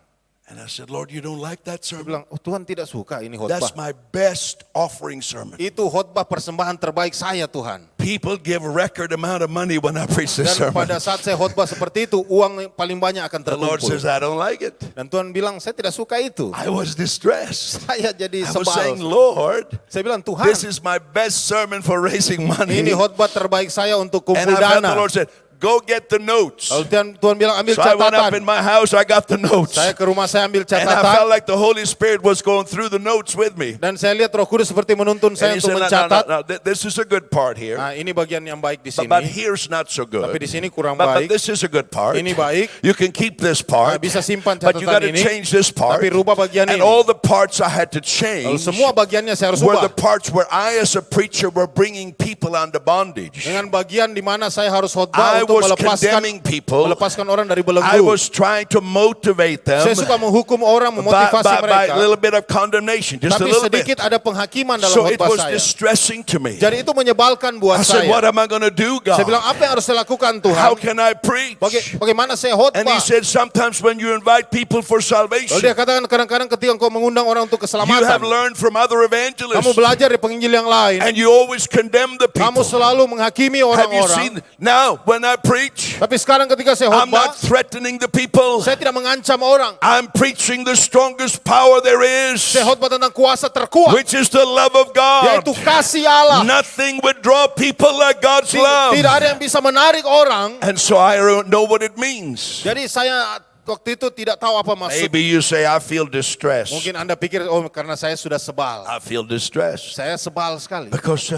And I said, Lord, you don't like that Dia sermon? bilang, oh Tuhan tidak suka ini That's khotbah. my best offering sermon. Itu khotbah persembahan terbaik saya Tuhan. People give a record amount of money when I preach this Dan sermon. pada saat saya khotbah seperti itu, uang yang paling banyak akan The Lord terkumpul. says, I don't like it. Dan Tuhan bilang, saya tidak suka itu. I was distressed. Saya jadi I was saying, sebal. Lord, Saya bilang, Tuhan, this is my best sermon for raising money. ini khotbah terbaik saya untuk And kumpul I felt the dana. Lord said, go get the notes. Lalu Tuhan bilang, ambil So I went up in catatan. my house, I got the notes. Saya ke rumah, saya ambil And I catatan. felt like the Holy Spirit was going through the notes with me. Dan saya lihat Roh Kudus seperti menuntun And saya he untuk said, mencatat. this is a good part here. Nah, ini bagian yang baik di But sini. here's not so good. Tapi di sini kurang But baik. this is a good part. Ini baik. You can keep this part. Nah, bisa simpan But you got to catatan ini. change this part. Tapi rubah bagian And ini. all the parts I had to Lalu change semua bagiannya saya harus were the ubah. parts where I as a preacher were bringing people under bondage. Dengan bagian di mana saya harus I khotbah untuk was melepaskan condemning people. orang dari I belenggu. was trying to motivate them Saya suka menghukum orang, memotivasi by a mereka. little bit of condemnation, just a Tapi little sedikit bit. ada penghakiman dalam So it khotbah was saya. distressing to me. Jadi itu menyebalkan buat I said, what saya. am I going to do, Saya God? bilang, apa yang harus saya lakukan Tuhan? How can I preach? Bagaimana saya And he khotbah? said, sometimes when you invite people for Lalu salvation, dia katakan kadang-kadang ketika engkau mengundang orang untuk you keselamatan, have learned from other kamu evangelists, belajar dari penginjil yang lain, and you always condemn the kamu people. selalu menghakimi Have you orang-orang. seen? Now, when I preach, Tapi sekarang ketika saya I'm khotbah, not threatening the people. saya tidak mengancam orang. I'm preaching the strongest power there is, Saya khotbah tentang kuasa terkuat, which is the love of God. yaitu kasih Allah. Nothing would draw people like God's love. Tidak ada yang bisa menarik orang. And so I don't know what it means. Jadi saya waktu itu tidak tahu apa maksud. Maybe you say, I feel distressed. Mungkin Anda pikir, oh karena saya sudah sebal. I feel distressed. Saya sebal sekali. Because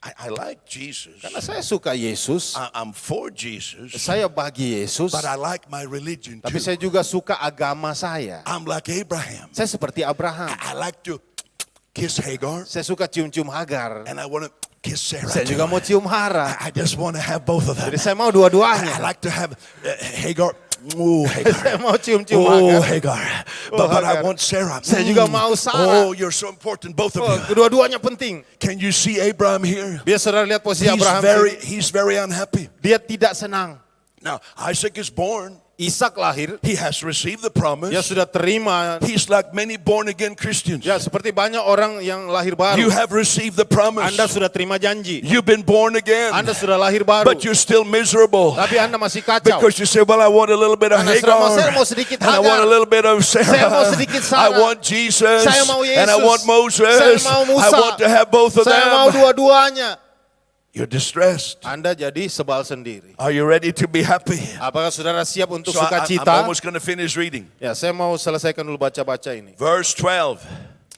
I like Jesus. Karena saya suka Yesus. I'm for Jesus. Saya bagi Yesus. But I like my religion Tapi too. saya juga suka agama saya. I'm like Abraham. Saya seperti Abraham. I like to kiss Hagar. Saya suka cium-cium Hagar. And I want to kiss Sarah. Saya too. juga mau cium Hara. I just want to have both of them. Jadi saya mau I dua-duanya. like to have Hagar Oh, Hagar. Saya mau cium-cium Oh, Hagar. Hagar. Oh, But I Hagar. want Sarah. Saya juga mau Sarah. Oh, you're so important, both of Oh, you. kedua-duanya penting. Can you see Abraham here? Biar saudara lihat posisi Abraham. He's very unhappy. Dia tidak senang. Now, Isaac is born. Ishak lahir. He has received the promise. Dia sudah terima. He's like many born-again Christians. Ya, seperti banyak orang yang lahir baru. You have received the promise. Anda sudah terima janji. You've been born again. Anda sudah lahir baru. But you're still miserable. Tapi Anda masih kacau. Because you say, well, I want a little bit of Anda sudah mau, Hagar. saya mau sedikit And I Hagar. want a little bit of Saya mau Sarah. sedikit I Sarah. want Jesus. Saya mau And I Yesus. want Moses. Saya mau Musa. I want to have both of Saya mau them. dua-duanya. You're distressed. Anda jadi sebal sendiri. Are you ready to be happy? Apakah saudara siap untuk So I'm sukacita? almost going to finish reading. Ya, saya mau selesaikan dulu baca-baca ini. Verse 12.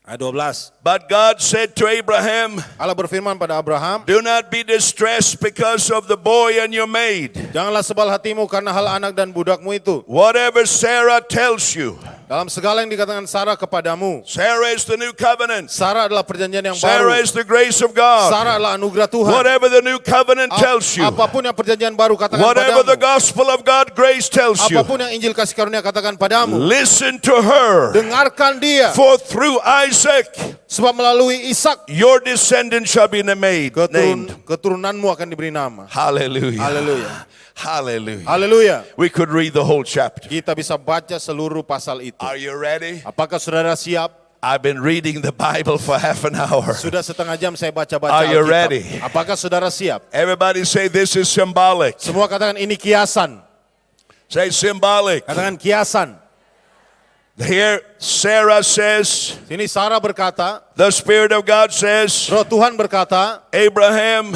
Ayat 12. But God said to Abraham, Allah berfirman pada Abraham, do not be distressed because of the boy and your maid. janganlah sebal hatimu karena hal anak dan budakmu itu. Whatever Sarah tells you. Dalam segala yang dikatakan Sarah kepadamu. Sarah is the new covenant. Sarah adalah perjanjian yang Sarah baru. is the grace of God. Sarah adalah anugerah Tuhan. Whatever the new covenant tells you. Apapun yang perjanjian baru katakan Whatever the padamu. gospel of God grace tells you. Apapun yang Injil kasih karunia katakan padamu. Listen to her. Dengarkan dia. For through Isaac, Sebab melalui Ishak your descendant shall be named. keturunanmu akan diberi nama. Hallelujah. Haleluya. Hallelujah. Haleluya. We could read the whole chapter. Kita bisa baca seluruh pasal itu. Are you ready? Apakah saudara siap? I've been reading the Bible for half an hour. Sudah setengah jam saya baca-baca Are you Alkitab. ready? Apakah saudara siap? Everybody say this is symbolic. Semua katakan ini kiasan. Say symbolic. Katakan kiasan. Here Sarah says, Sini Sarah berkata, the Spirit of God says, Roh Tuhan berkata, Abraham,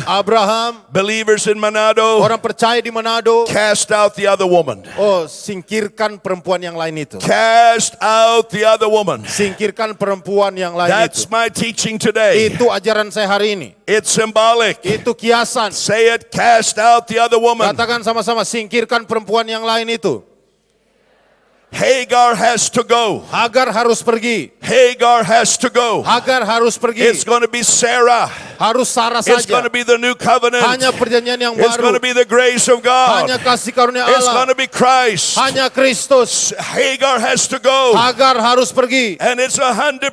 believers in Manado, orang percaya di Manado, cast out the other woman. oh singkirkan perempuan yang lain itu. Cast out the other woman. Singkirkan perempuan yang lain That's itu. my teaching today. Itu ajaran saya hari ini. It's symbolic. Itu kiasan. Say it, cast out the other woman. Katakan sama-sama, singkirkan perempuan yang lain itu. Hagar has to go. Hagar harus pergi. Hagar has to go. Hagar harus pergi. It's going to be Sarah. Harus Sarah It's going saja. to be the new covenant. Hanya perjanjian yang It's going to baru. be the grace of God. Hanya kasih karunia It's going Allah. to be Christ. Hanya Kristus. Hagar has to go. Hagar harus pergi. And it's 100%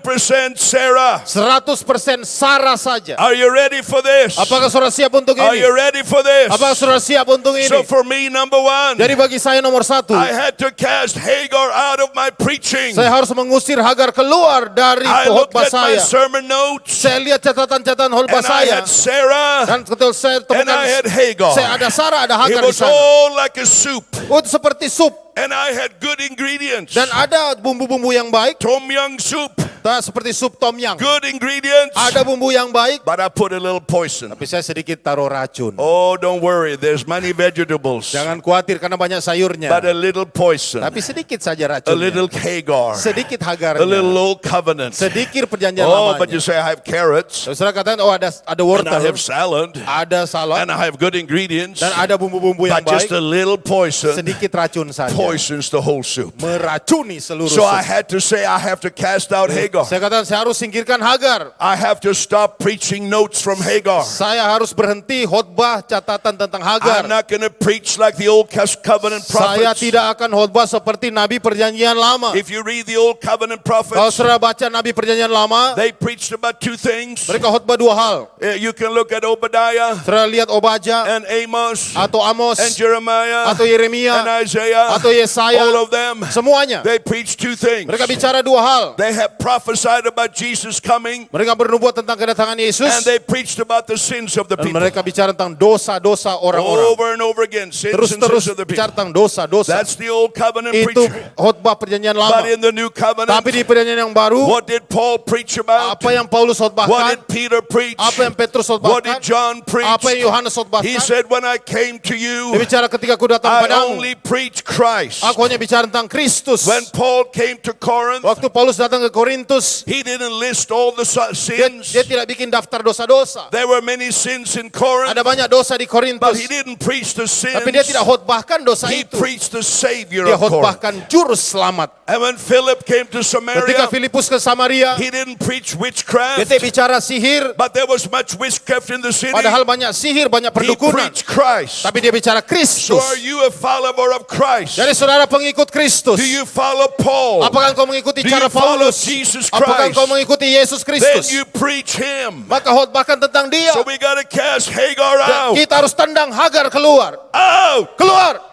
Sarah. 100% Sarah saja. Are you ready for this? Apakah saudara siap untuk Are ini? you ready for this? Apakah saudara siap untuk So ini? for me, number one, Jadi bagi saya nomor satu, I had to cast Hagar out of my preaching. saya harus mengusir Hagar keluar dari I looked khotbah at my saya. sermon notes, Saya lihat catatan-catatan khotbah and I saya. had Sarah, Dan ketika saya and I had temukan, Hagar. saya ada Sarah, ada It Hagar di was sana. all like a soup, Oh, itu seperti sup. and I had good ingredients. Dan ada bumbu-bumbu yang baik. Tom Yum soup, Seperti sup tom yum. good ingredients, Ada bumbu yang baik. but I put a little poison. Tapi saya sedikit taruh racun. Oh, don't worry, there's many vegetables, Jangan khawatir karena banyak sayurnya. but a little poison, Tapi sedikit saja a racunnya. little Hagar, Sedikit a Hagarnya. little old covenant. Sedikit perjanjian Oh, but you lamanya. say I have carrots, Saudara katakan, oh ada and wortel, I have salad, ada salad, and I have good ingredients, dan ada bumbu-bumbu yang but just baik. a little poison Sedikit racun saja. poisons the whole soup. Meracuni seluruh So I sup. had to say I have to cast out Hagar. Saya katakan, saya harus singkirkan Hagar. I have to stop preaching notes from Hagar. Saya harus berhenti khotbah catatan tentang I'm Hagar. not going to preach like the old covenant Saya prophets. tidak akan khotbah seperti Nabi Perjanjian Lama. If you read the old covenant Kalau prophets, saudara baca Nabi Perjanjian Lama, they preached about two things. mereka khotbah dua hal. You can look at Obadiah Saudara lihat Obaja, and Amos atau Amos, and Jeremiah atau Yeremia, and Isaiah. atau Yesaya. All of them, Semuanya. they preached two things. Mereka bicara dua hal. They have prophesied about Jesus coming, Mereka bernubuat tentang kedatangan Yesus. and they preached about the sins of the Dan people. mereka bicara tentang dosa-dosa orang-orang. Over and over again, sins and Terus-terus sins of the bicara people. tentang dosa-dosa. That's the old covenant Itu preacher. khotbah Perjanjian But Lama. in the new covenant, Tapi di Perjanjian yang baru, what did Paul preach about? apa yang Paulus What khotbahkan, did Peter preach? apa yang Petrus What did khotbahkan, John preach? apa yang Yohanes He khotbahkan. said, when I came to Dia you, bicara ketika aku datang I padamu, only preach Christ. aku hanya bicara tentang Kristus. When Paul came to Corinth, Waktu Paulus datang ke Korintus, he didn't list all the sins. dia tidak bikin daftar dosa-dosa. There were many sins in Corinth, Ada banyak dosa di but Korintus, he didn't preach the sins. tapi dia tidak khotbahkan dosa He itu. preached the Savior Dia of Corinth. khotbahkan juru selamat. And when Philip came to Samaria, Ketika Filipus ke Samaria, He didn't preach dia witchcraft, tidak bicara sihir, but there was much witchcraft in the city. padahal banyak sihir, banyak He perdukunan. preached Christ. Tapi dia bicara So Kristus. are you a follower of Christ? Jadi saudara pengikut Kristus. Do you follow Paul? Apakah engkau mengikuti Do cara you follow Paulus? Jesus Apakah engkau Christ? mengikuti Yesus Then Kristus? you preach Him. Maka khotbahkan tentang dia. So we got to cast Hagar Dan out. kita harus tendang Hagar keluar. Out! Keluar.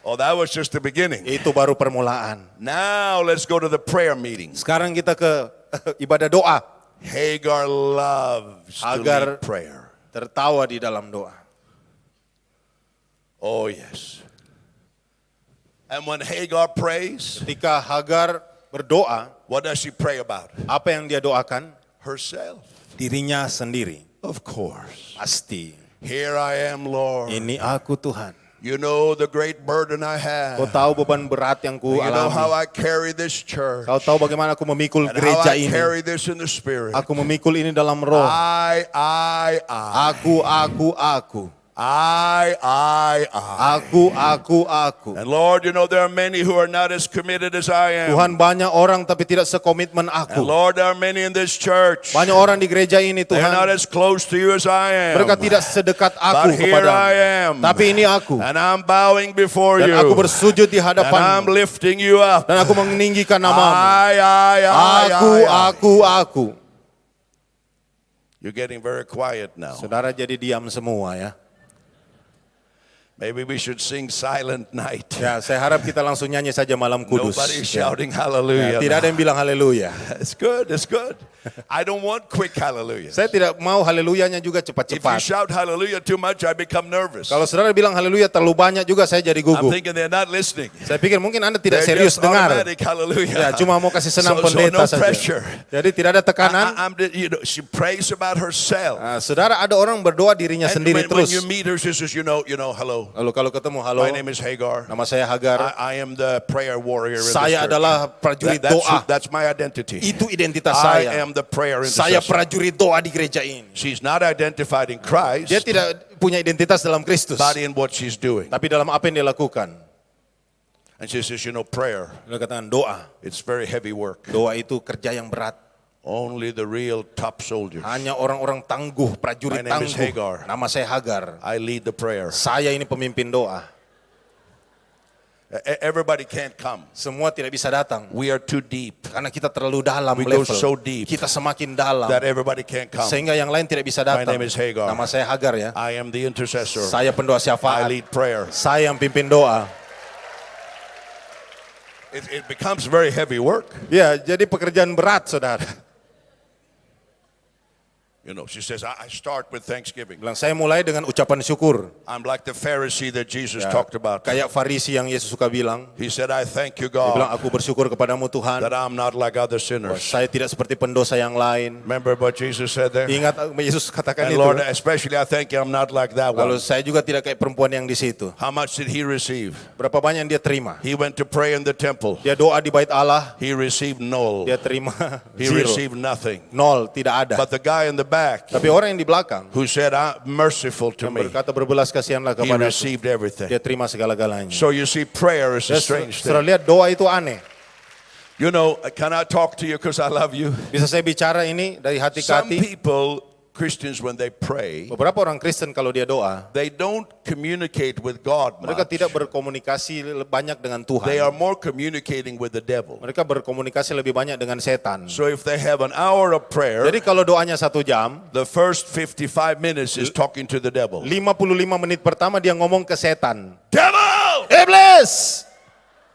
Oh, that was just the beginning. Itu baru permulaan. Now let's go to the prayer meeting. Sekarang kita ke ibadah doa. Hagar loves to Hagar- lead prayer. Tertawa di dalam doa. Oh, yes. And when Hagar prays, Ketika Hagar berdoa, what does she pray about? apa yang dia doakan? Herself. Dirinya sendiri. Of course. Pasti. Here I am, Lord. Ini aku Tuhan. You know the great burden I Kau have. tahu beban berat yang ku You know how alami. I carry this church. Kau tahu bagaimana aku memikul And how gereja I ini. carry this in the spirit. Aku memikul ini dalam roh. I. Aku. Aku. And Lord, you know there are many who are not as committed as I am. Tuhan, banyak orang tapi tidak sekomitmen And aku. Lord, there are many in this church. Banyak orang di gereja ini They're not Tuhan. as close to you as I am. Mereka tidak sedekat aku But here I am. kepadamu. Tapi ini aku. And I'm bowing before Dan you. aku bersujud di And I'm hadapanmu. lifting you up. Dan aku meninggikan namamu. I. Aku. You're getting very quiet now. Saudara jadi diam semua ya. Maybe we should sing Silent Night. Ya, saya harap kita langsung nyanyi saja malam kudus. Nobody's Ya. shouting Ya, hallelujah. tidak ada yang bilang haleluya. It's good. It's good. I don't want quick hallelujahs. Saya tidak mau haleluyanya juga If you cepat-cepat. shout hallelujah too much, I become nervous. Kalau saudara bilang haleluya terlalu banyak juga saya jadi I'm gugup. thinking they're not listening. Saya pikir mungkin Anda tidak They're serius just dengar. automatic hallelujah. Ya, cuma mau kasih senang So pendeta no saja. pressure. Jadi tidak ada tekanan. She prays about herself. Saudara, ada orang berdoa dirinya And sendiri when terus. you meet her, she says, hello. Lalu kalau ketemu, halo, My name is Hagar. nama saya Hagar. I am the prayer warrior in this Saya church. adalah prajurit doa. That's my identity. Itu identitas I saya. am the prayer Saya intercessor. prajurit doa di gereja ini. She's not identified in Christ, Dia tidak punya identitas dalam Kristus, but in what she's doing. tapi dalam apa yang dia lakukan. And she says, prayer, Dia katakan doa. it's very heavy work. Doa itu kerja yang berat. Only the real top soldiers. Hanya orang-orang tangguh, prajurit My name is tangguh. Hagar. Nama saya Hagar. I lead the prayer. Saya ini pemimpin doa. Everybody can't come. Semua tidak bisa datang. We are too deep Karena kita terlalu dalam We go level. so deep Kita semakin dalam. that everybody can't come. Sehingga yang lain tidak bisa My datang. name is Hagar. Nama saya Hagar ya. I am the intercessor. Saya pendoa I syafaat. lead prayer. Saya yang pimpin doa. It becomes very heavy work. Ya, jadi pekerjaan berat, saudara. She says, I start with thanksgiving. Bilang, saya mulai dengan ucapan syukur. I'm like the Pharisee that Jesus Ya, talked about. kayak Farisi yang Yesus suka bilang. He said, I thank you, Dia bilang, God, aku bersyukur kepadamu Tuhan. that I'm not like other sinners. Saya tidak seperti pendosa yang lain. Remember what Jesus said there? Ingat Yesus katakan And itu. Lord, especially I thank you, I'm not like that Lalu one. saya juga tidak kayak perempuan yang di situ. How much did he receive? Berapa banyak yang dia terima? He went to pray in the temple. Dia doa di bait Allah, He received null. dia terima He zero. received nothing. Nol, tidak ada. But the guy in the back Tapi orang yang di belakang, who said, I'm merciful to yang me, berkata berbelas kasihanlah he kepada aku, received everything. dia terima segala-galanya. So you see, prayer is a strange Setelah thing. lihat doa itu aneh. Can I talk to you because I love you? Bisa saya bicara ini dari hati ke Some hati. people, Christians, when they pray, Beberapa orang Kristen kalau dia doa, they don't communicate with God mereka much. tidak berkomunikasi banyak dengan They are Tuhan. more communicating with the devil. Mereka berkomunikasi lebih banyak dengan setan. So if they have an hour of prayer, Jadi kalau doanya 1 jam, the first 55 minutes is talking to the devil. 55 menit pertama dia ngomong ke setan. Devil! Iblis!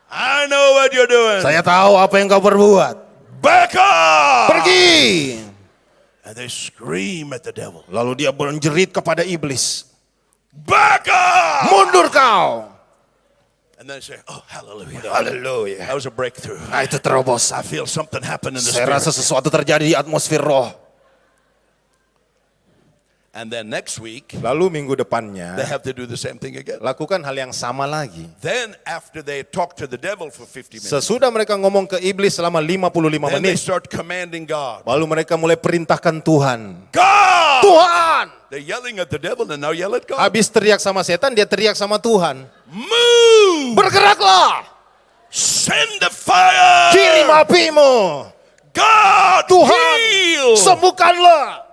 I know what you're doing. Saya tahu apa yang kau perbuat. Back off! Pergi! And they scream at the devil. Lalu dia menjerit kepada iblis. Back off! Mundur kau! And then say, oh, hallelujah. Haleluya. That was a breakthrough. Nah, itu terobos. I feel something happen in the Saya rasa spirit. sesuatu terjadi di atmosfer roh. And then next week, Lalu minggu they depannya, have to do the same thing again. lakukan hal yang sama lagi. Then after they talk to the devil for 50 minutes, Sesudah mereka ngomong ke iblis selama 55 then they menit, start commanding God. lalu mereka mulai perintahkan Tuhan. God! Tuhan! They're yelling at the devil and now yell at God. Habis teriak sama setan, dia teriak sama Tuhan. Move! Bergeraklah! Send the fire! Kirim apimu! God, Tuhan, heal. sembuhkanlah.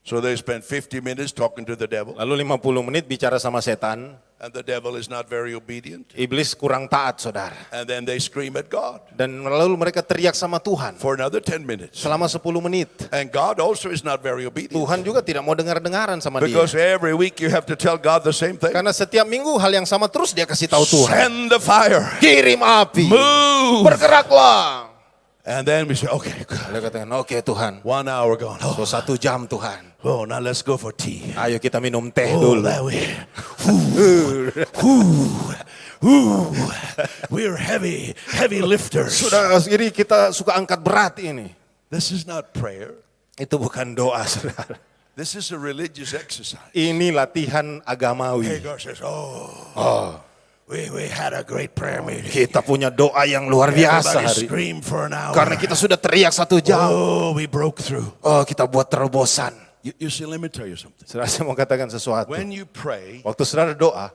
So they spent 50 minutes talking to the devil, Lalu 50 menit bicara sama setan. and the devil is not very obedient. Iblis kurang taat, saudara. And then they scream at God Dan lalu mereka teriak sama Tuhan for another 10 minutes. selama 10 menit. And God also is not very obedient. Tuhan juga tidak mau dengar-dengaran sama dia. Because every week you have to tell God the same thing. Karena setiap minggu hal yang sama terus dia kasih tahu Tuhan. Send the fire. Kirim api. Move. Bergeraklah. And then we say, okay, God. Dia katakan, oke Tuhan. 1 hour gone. So 1 jam Tuhan. Oh, now let's go for tea. Ayo kita minum teh Oh, dulu. that way. We're heavy lifters. Sudah ini kita suka angkat berat ini. This is not prayer. Itu bukan doa, saudara. This is a religious exercise. Ini latihan agamawi. Hagar says, we had a great prayer meeting. Kita punya doa yang luar biasa Everybody hari ini. screamed for an hour. Karena kita sudah teriak 1 jam. Oh, we broke through. Oh, kita buat terobosan. You see, let me tell you something. Saudara, saya mau katakan sesuatu. When you pray, Waktu saudara doa,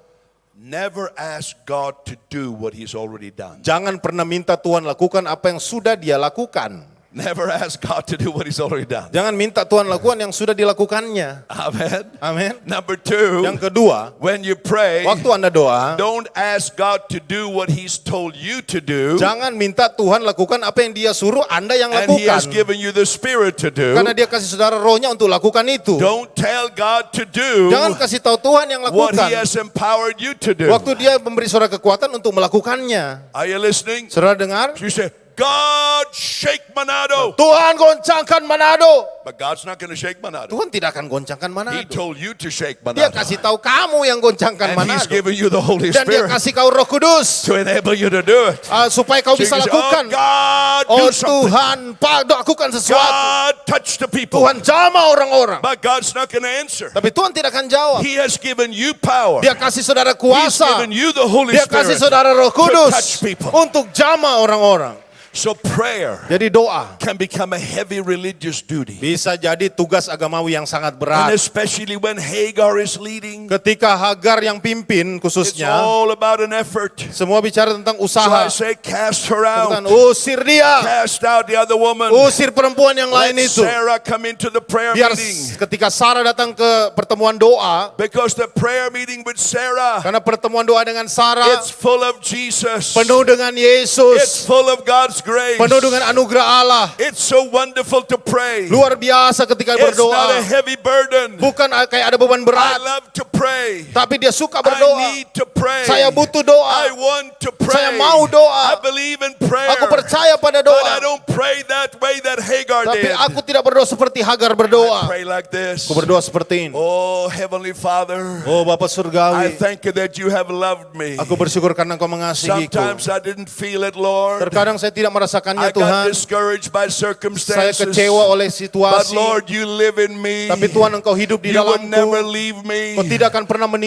never ask God to do what He's already done. jangan pernah minta Tuhan lakukan apa yang sudah dia lakukan. Never ask God to do what He's already done. Jangan minta Tuhan lakukan yang sudah dilakukannya. Amen. Amin. Number 2, Yang kedua, when you pray, waktu Anda doa, don't ask God to do what He's told you to do, jangan minta Tuhan lakukan apa yang dia suruh Anda yang and He has lakukan. given you the Spirit to do. Karena dia kasih saudara rohnya untuk lakukan itu. Don't tell God to do Jangan kasih tahu Tuhan yang what lakukan. He has empowered you to do. Waktu dia memberi saudara kekuatan untuk melakukannya. Are you listening? Saudara dengar? You say, God, shake Manado. Tuhan goncangkan Manado. But God's not going to shake Manado. Tuhan tidak akan goncangkan He Manado. told you to shake Dia Manado. kasih tahu kamu yang goncangkan And He's Manado. given you the Holy Dan dia Spirit kasih kau Roh Kudus to enable you to do it. supaya kau So you bisa can say, lakukan. oh God, Oh do something. Tuhan, Pak, lakukan sesuatu. God, touch the people. Tuhan jamah orang-orang. But God's not going to answer. Tapi Tuhan tidak akan jawab. He has given you power. Dia kasih saudara He's kuasa. given you the Holy Dia kasih Spirit saudara Roh to Kudus touch people. untuk jamah orang-orang. So prayer Jadi doa can become a heavy religious duty. bisa jadi tugas agamawi yang sangat And berat. especially when Hagar is leading, Ketika Hagar yang pimpin it's khususnya, all about an effort. semua bicara tentang So usaha. I say, cast her Tentang out. usir dia, Cast out the other woman. usir perempuan yang Let lain itu. Sarah come into the prayer Biar meeting. ketika Sarah datang ke pertemuan doa, Because the prayer meeting with Sarah, karena pertemuan doa dengan Sarah it's full of Jesus. penuh dengan It's Yesus, full of God's grace. penuh dengan anugerah Allah. It's so wonderful to pray. Luar biasa ketika It's not a berdoa. heavy burden. Bukan kayak ada beban I berat, love to pray. tapi dia suka I berdoa. need to pray. Saya butuh I doa. want to pray. Saya mau doa. I believe in prayer. Aku percaya pada But I doa. don't pray that way that Hagar Tapi did. aku tidak berdoa seperti Hagar I berdoa. pray like this. Aku berdoa seperti ini. Oh, Heavenly Father, Oh Bapa I Surgawi, thank you that you have loved me. aku bersyukur karena Engkau mengasihiku. Sometimes I didn't feel it, Lord. Terkadang saya tidak merasakannya I got Tuhan. discouraged by Saya circumstances. kecewa oleh But situasi. Lord, you live in me. Tapi Tuhan Engkau hidup di You would never dalamku. leave me. Kau tidak akan pernah I am one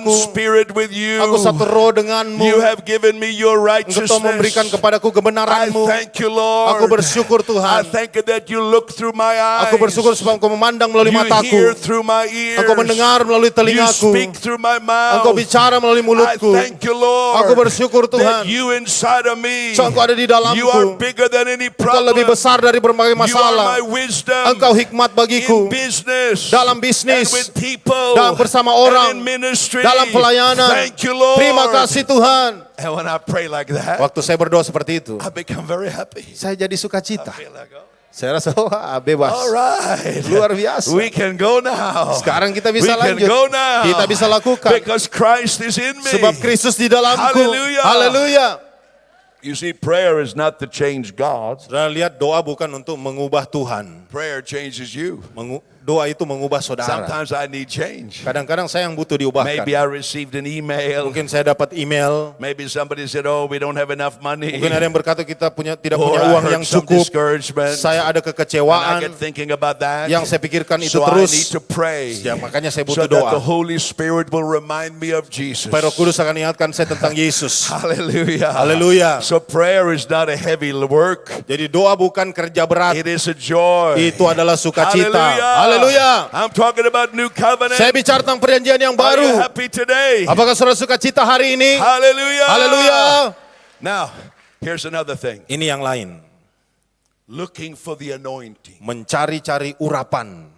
meninggalkanku. spirit with you. Aku satu roh denganmu. You have given me your Engkau telah memberikan righteousness. kepadaku I kebenaranmu. thank you, Lord. Aku bersyukur I Tuhan. thank you that you look through my eyes. Aku bersyukur sebab Engkau memandang melalui You mataku. hear through my ears. Engkau mendengar melalui You telingaku. speak through my mouth. Engkau bicara melalui I mulutku. thank you, Lord. Aku bersyukur Tuhan. That you inside of me. So Engkau ada di You are dalamku. bigger than any Engkau problem. lebih besar dari berbagai You are masalah. my wisdom. Engkau hikmat In bagiku. business. Dalam And bisnis. with people. Dan bersama And orang. in ministry. Dalam pelayanan. Thank you, Lord. Terima kasih Tuhan. And when I pray like that, Waktu saya berdoa seperti itu, I become very happy. saya jadi sukacita. I feel like, oh, Saya rasa bebas. all right. Luar biasa. We can go now. Sekarang kita We bisa can lanjut. go now. Kita bisa lakukan. Because Christ is in me. Sebab Kristus di dalamku. Hallelujah. Haleluya. You see, prayer is not to change God. Saudara lihat, doa bukan untuk mengubah Tuhan. Prayer changes you. Doa itu mengubah saudara. Sometimes I need change. Kadang-kadang saya yang butuh diubahkan. Maybe I received an email. Mungkin saya dapat email. Maybe somebody said, oh, we don't have enough money. Mungkin ada yang berkata kita tidak Or punya I uang heard yang some cukup. discouragement. Saya ada And I kekecewaan. get thinking about that. Yang saya pikirkan itu So I terus. need to pray. Ya, makanya saya So butuh that the doa. Holy Spirit will remind me of Jesus. Supaya Roh Kudus akan ingatkan saya tentang Yesus. Hallelujah. Haleluya. So prayer is not a heavy work. Jadi doa bukan kerja berat. It is a joy. Itu adalah sukacita. Hallelujah. Haleluya. I'm talking about new covenant. Saya bicara tentang perjanjian yang Are you baru. happy today? Apakah saudara sukacita hari ini? Hallelujah. Haleluya. Now, here's another thing. Ini yang lain. looking for the anointing. mencari-cari urapan.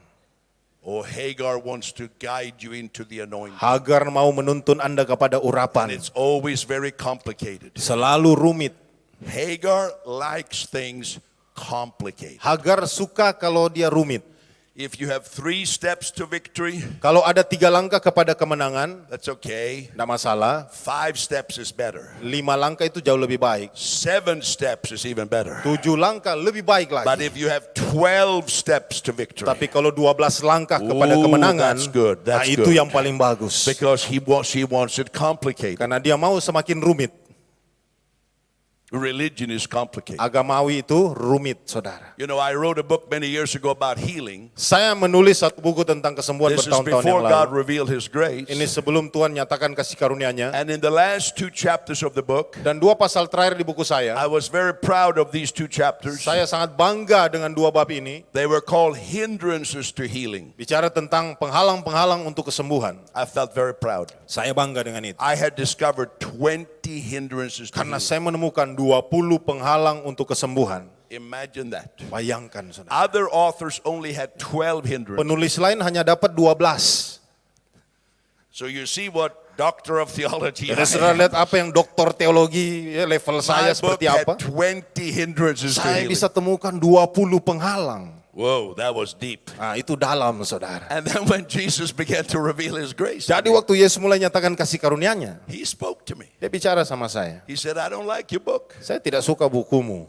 Oh, Hagar wants to guide you into the anointing. Hagar mau menuntun Anda kepada And urapan. it's always very complicated. Selalu rumit. Hagar likes things complicated. Hagar suka kalau dia rumit. If you have 3 steps to victory, Kalau ada 3 langkah kepada kemenangan, that's okay. tidak masalah. 5 steps is better. 5 langkah itu jauh lebih baik. 7 steps is even better. 7 langkah lebih baik But lagi. if you have 12 steps to victory, Tapi kalau 12 langkah kepada Ooh, kemenangan, that's good, that's nah itu good. yang paling bagus. because she wants it complicated. Karena dia mau semakin rumit. Religion is complicated. Agamawi itu rumit, saudara. You know, I wrote a book many years ago about healing. Saya menulis satu buku tentang kesembuhan This is bertahun-tahun before yang God lalu. revealed His grace. Ini sebelum Tuhan nyatakan kasih karunia-Nya. And in the last 2 chapters of the book, Dan 2 pasal terakhir di buku saya, I was very proud of these 2 chapters. saya sangat bangga dengan 2 bab ini. They were called hindrances to healing. Bicara tentang penghalang-penghalang untuk kesembuhan. I felt very proud. Saya bangga dengan itu. I had discovered 20 hindrances to Karena healing. saya menemukan 20 penghalang untuk kesembuhan. Imagine that. Bayangkan, saudara. Other authors only had 12 hindrances. Penulis lain hanya dapat 12. So you see what doctor of theology I Jadi saudara am. lihat apa yang doktor teologi ya, level saya My book seperti apa. had 20 hindrances to Saya healing. bisa temukan 20 penghalang. Whoa, that was deep. Nah, itu dalam, saudara. And then when Jesus began to reveal His grace, Jadi waktu Yesus mulai nyatakan kasih karunia-Nya, He spoke to me. dia bicara sama saya. He said, I don't like your book. Saya tidak suka bukumu.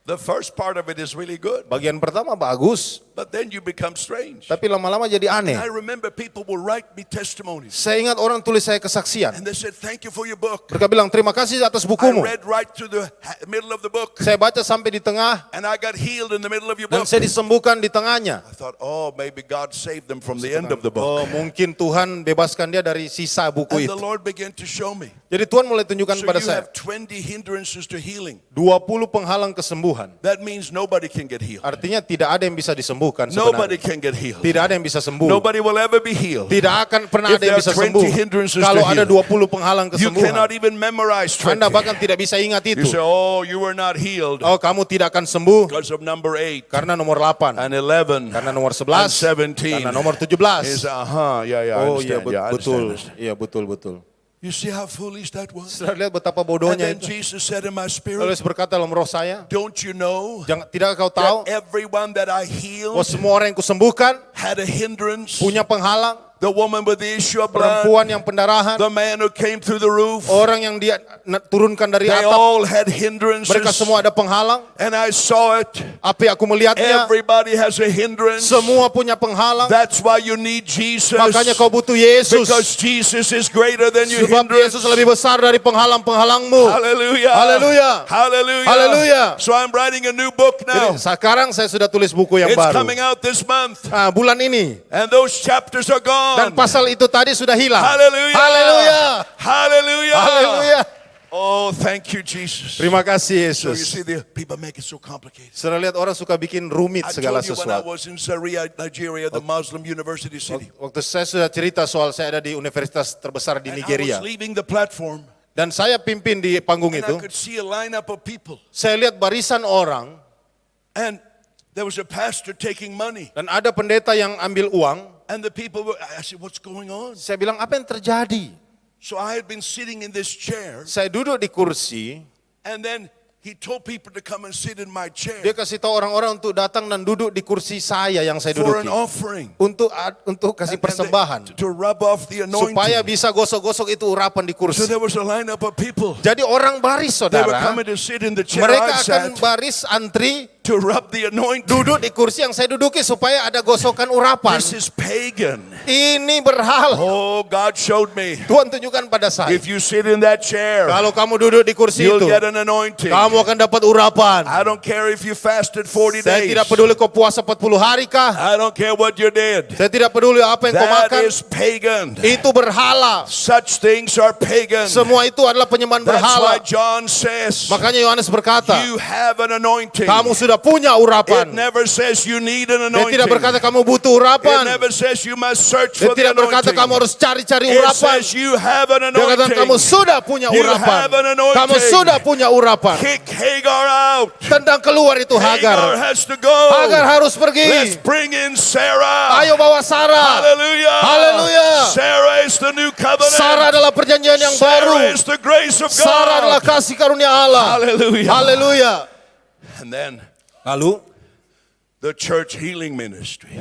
The first part of it is really good, Bagian pertama bagus, but then you become strange. tapi lama-lama jadi aneh. I remember people will write me testimonies. Saya ingat orang tulis saya kesaksian. And they said, thank you for your book. Mereka bilang, terima kasih atas I bukumu. read right to the middle of the book. Saya baca sampai di tengah, And I got healed in the middle of your dan book. saya disembuhkan di tengahnya. I thought, oh, maybe God saved them from the end of the Oh, book. mungkin Tuhan bebaskan dia dari sisa buku And itu. the Lord began to show me. Jadi Tuhan mulai tunjukkan So pada you saya, have 20 hindrances to healing. 20 penghalang kesembuhan. That means nobody can get healed. Artinya tidak ada yang bisa disembuhkan Nobody sebenarnya. can get healed. Tidak ada yang bisa sembuh. Nobody will ever be healed. Tidak akan pernah If ada yang there bisa are 20 sembuh. hindrances Kalau to ada healing, 20 penghalang You cannot kesembuhan, even memorize 20. Anda bahkan tidak bisa ingat You itu. say, oh, you were not healed Oh, kamu tidak akan sembuh because of number 8 karena nomor 8, and 11 karena nomor and 11, 17. karena nomor Is 17. yeah, I Oh iya understand. Yeah, I betul, understand. iya betul. You see how foolish that was? Saudara lihat betapa And bodohnya then itu. Jesus said in my Lalu spirit, Yesus berkata dalam roh saya, don't you know tidak kau tahu that everyone that I bahwa healed semua orang yang kusembuhkan had a hindrance? punya penghalang. The woman with the issue of blood, Perempuan yang pendarahan, the man who came through the roof, orang yang dia turunkan dari they atap, all had hindrances. mereka semua ada penghalang. And I saw it. Apa yang aku melihatnya, Everybody has a hindrance. semua punya penghalang. That's why you need Jesus. Makanya kau butuh Yesus. Because Jesus is greater than your Sebab hindrance. Yesus lebih besar dari penghalang-penghaalangmu. Hallelujah. Hallelujah. Hallelujah. Hallelujah. So I'm writing a new book now. Jadi sekarang saya sudah tulis buku yang It's baru. coming out this month. Nah, bulan ini. And those chapters are Dan gone. pasal itu tadi sudah hilang. Hallelujah. Haleluya. Hallelujah. Haleluya. Oh, thank you, Jesus. Terima kasih So you Yesus. see, the people make it so complicated. Saudara lihat orang suka bikin rumit I segala told you when I sesuatu. was in Zaria, Nigeria, the Muslim university city. Waktu saya sudah cerita soal saya ada di universitas terbesar di And I Nigeria. was leaving the platform, Dan saya pimpin di panggung and I itu. could see a lineup of people. Saya lihat barisan orang And there was a pastor taking money. dan ada pendeta yang ambil uang. And the people were, I said, what's going on? Saya bilang, apa yang terjadi? So I had been sitting in this chair, Saya duduk di kursi. and then he told people to come and sit in my chair Dia kasih tahu orang-orang untuk datang dan duduk di kursi saya yang saya for an duduki. offering. Untuk kasih persembahan. To rub off the Supaya anointing. bisa gosok-gosok itu urapan di So kursi. there was a lineup of people. Jadi orang baris They were saudara. coming to sit in the chair Mereka I akan sat baris antri to rub the anointing. duduk di kursi yang saya duduki supaya ada gosokan urapan. This is pagan. Ini berhala. Oh, God showed me. Tuhan tunjukkan pada saya. If you sit in that chair, Kalau kamu duduk di kursi you'll itu, get an anointing. kamu akan dapat urapan. I don't care if you fasted 40 Saya days. tidak peduli kau puasa 40 hari kah. I don't care what you did. Saya tidak peduli apa yang kau That makan. is pagan. Itu berhala. Such things are pagan. Semua itu adalah penyembahan That's why berhala. John says, Makanya Yohanes berkata, you have an anointing. kamu sudah sudah punya It urapan. never says you need an Dia tidak anointing. berkata kamu butuh It urapan. never says you must search Dia for the tidak berkata anointing. kamu harus cari-cari It urapan. says you have an Dia kata kamu anointing. sudah punya You urapan. have an anointing. Kamu sudah punya urapan. Kick Hagar out. Tendang keluar itu Hagar Hagar. has to go. Hagar harus Let's pergi. bring in Sarah. Ayo bawa Sarah. Hallelujah. Hallelujah. Sarah is the new covenant. Sarah adalah perjanjian yang Sarah baru. is the grace of Sarah adalah God. kasih karunia Allah. Hallelujah. Haleluya. And then Lalu the church healing ministry.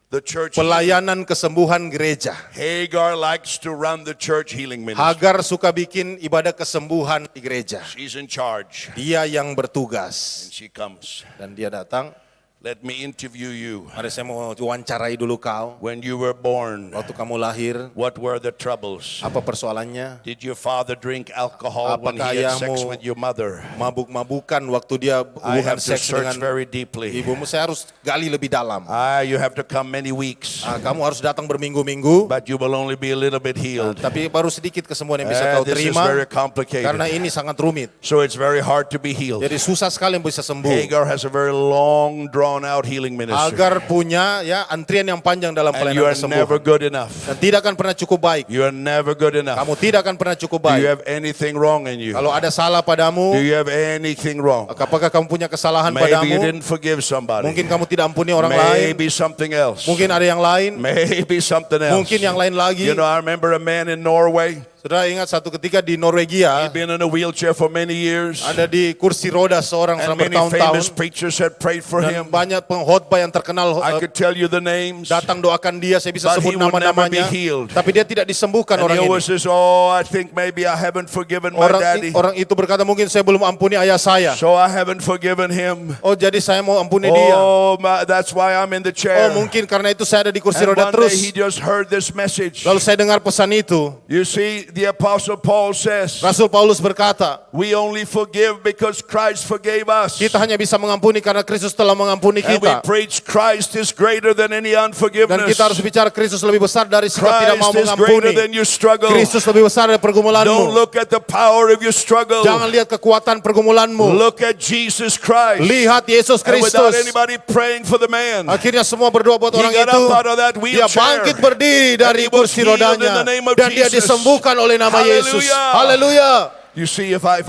The church healing. pelayanan kesembuhan gereja. Hagar likes to run the church healing ministry. Hagar suka bikin ibadah kesembuhan di gereja. She's in charge. Dia yang bertugas. And she comes. Dan dia datang. Let me interview you. Mari saya mau wawancarai dulu kau. When you were born, Waktu kamu lahir, what were the troubles? apa persoalannya? Did your father drink alcohol when he Apakah had sex ayahmu with your mother? Mabuk-mabukan waktu dia I hubungan have to seks search dengan very deeply. ibumu. Saya harus gali lebih dalam. You have to come many weeks, Kamu harus datang berminggu-minggu. but you will only be a little bit healed. Tapi baru sedikit kesembuhan yang bisa kau This is terima. very complicated. Karena ini sangat rumit. So it's very hard to be healed. Jadi susah sekali yang bisa sembuh. Hagar has a very long, drawn-out healing ministry. Agar punya ya antrian yang panjang dalam And you pelayanan are never kesembuhan. good enough. Dan tidak akan pernah cukup baik. You are never good enough. Kamu tidak akan pernah cukup Do you baik. have anything wrong in you? Kalau ada salah Do padamu, you have anything wrong? apakah kamu punya kesalahan Maybe you padamu? didn't forgive somebody. Mungkin kamu tidak ampuni orang lain. Maybe something else. Mungkin ada yang lain. Maybe something else. Mungkin yang lain lagi. You know, I remember a man in Norway. Saudara ingat satu ketika di Norwegia, He'd been in a wheelchair for many years. ada di kursi roda seorang And selama many famous bertahun-tahun. preachers had prayed for Dan him. banyak pengkhotbah yang terkenal I could tell you the names. datang doakan dia. Saya bisa But sebut he would never nama-namanya. be healed. Tapi dia tidak disembuhkan And orang he ini. always says, oh, I think maybe I haven't forgiven my daddy. Orang itu berkata mungkin saya belum ampuni ayah saya. So I haven't forgiven him. Oh jadi saya mau ampuni dia. Oh, that's why I'm in the chair. Oh mungkin karena itu saya ada di kursi And roda one terus. day he just heard this message. Lalu saya dengar pesan itu. You see, the Apostle Paul says, Rasul Paulus berkata, we only forgive because Christ forgave us. kita hanya bisa mengampuni karena Kristus telah mengampuni And we kita. preach Christ is greater than any Dan unforgiveness. kita harus bicara Kristus lebih besar dari sikap tidak mau Christ is greater than mengampuni. your struggle. Kristus lebih besar dari Don't pergumulanmu. look at the power of your struggle. Jangan lihat kekuatan pergumulanmu. Look at Jesus Christ. Lihat Yesus And without Kristus. anybody praying for the man, Akhirnya semua berdoa buat he orang got itu. up out of that Dia wheelchair. bangkit berdiri dari And he was kursi healed in rodanya. the name of Dan dia Jesus. disembuhkan oleh nama Yesus. Hallelujah. Haleluya. You see, if I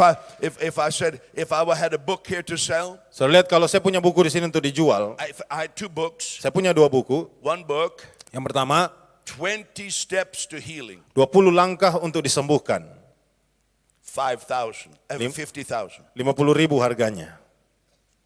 had a book here to sell, Saya lihat kalau saya punya buku di sini untuk dijual. I had 2 books. Saya punya 2 buku. One book, Yang pertama, 20 Steps to Healing, 20 langkah untuk disembuhkan. 50,000. 50.000 harganya.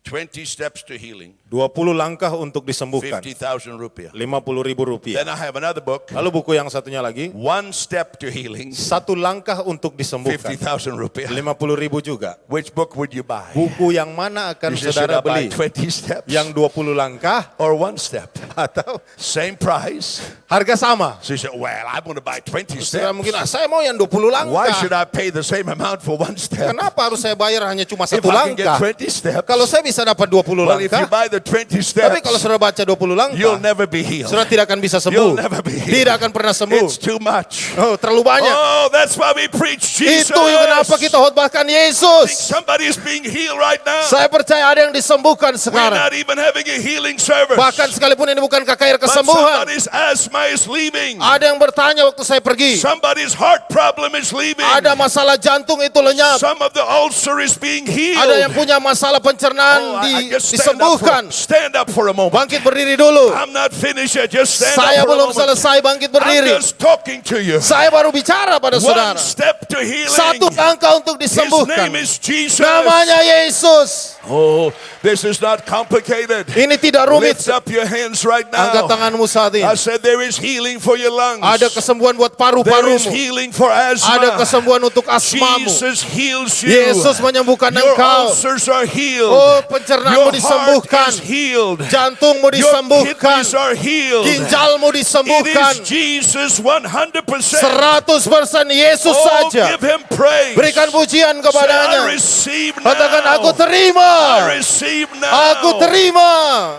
20 Steps to Healing, 20 langkah untuk disembuhkan. 50,000 rupiah. 50.000 rupiah. Then I have another book, Lalu buku yang satunya lagi, 1 Step to Healing, 1 langkah untuk disembuhkan. 50,000 rupiah. 50.000 juga. Which book would you buy? Buku yang mana akan You say, should saudara I buy beli? 20 steps Yang 20 langkah or 1 step? atau Same price. harga sama? So you say, well, I want to buy 20 Saudara steps. mungkin, saya mau yang 20 Why should langkah. I pay the same amount for 1 step? Kenapa harus saya bayar hanya cuma If 1 I can get langkah? 20 steps, Kalau saya bisa dapat 20 well, if you langkah, buy the 20 tapi kalau steps, saudara baca 20 you'll langkah, never be healed. saudara tidak akan bisa You'll sembuh. never be healed. Tidak akan pernah sembuh. It's too much. Oh, terlalu banyak. Oh, that's why we preach Jesus. Itu kenapa kita khotbahkan Yesus. Somebody is being healed right now. Saya percaya ada yang disembuhkan We're sekarang. not even having a healing service. Bahkan sekalipun ini bukan KKR But kesembuhan. somebody's asthma is leaving. Ada yang bertanya waktu saya pergi. Somebody's heart problem is leaving. Ada masalah jantung itu lenyap. Some of the ulcer is being healed. Ada yang punya masalah pencernaan I guess disembuhkan. stand up for a moment. Bangkit berdiri dulu. I'm not finished yet. Just stand Saya up for a belum moment. selesai bangkit I'm berdiri. just talking to you. Saya baru bicara pada One saudara. step to healing. 1 langkah untuk His disembuhkan. name is Jesus. Namanya Yesus. Oh, this is not complicated. Ini tidak rumit. Lift up your hands right Angkat now. tanganmu saat ini. I said there is healing for your lungs. Ada kesembuhan buat There is paru-parumu. healing for asthma. Ada kesembuhan untuk asmamu. Jesus heals you. Yesus menyembuhkan Your engkau. ulcers are healed. Oh, pencernaanmu Your heart disembuhkan. is healed. Jantungmu Your disembuhkan. kidneys are healed. Ginjalmu It disembuhkan. is Jesus 100%. 100% Yesus Oh, saja. give him praise. Berikan pujian Say, I kepadanya. receive Katakan, now. aku terima. I receive now. Aku terima.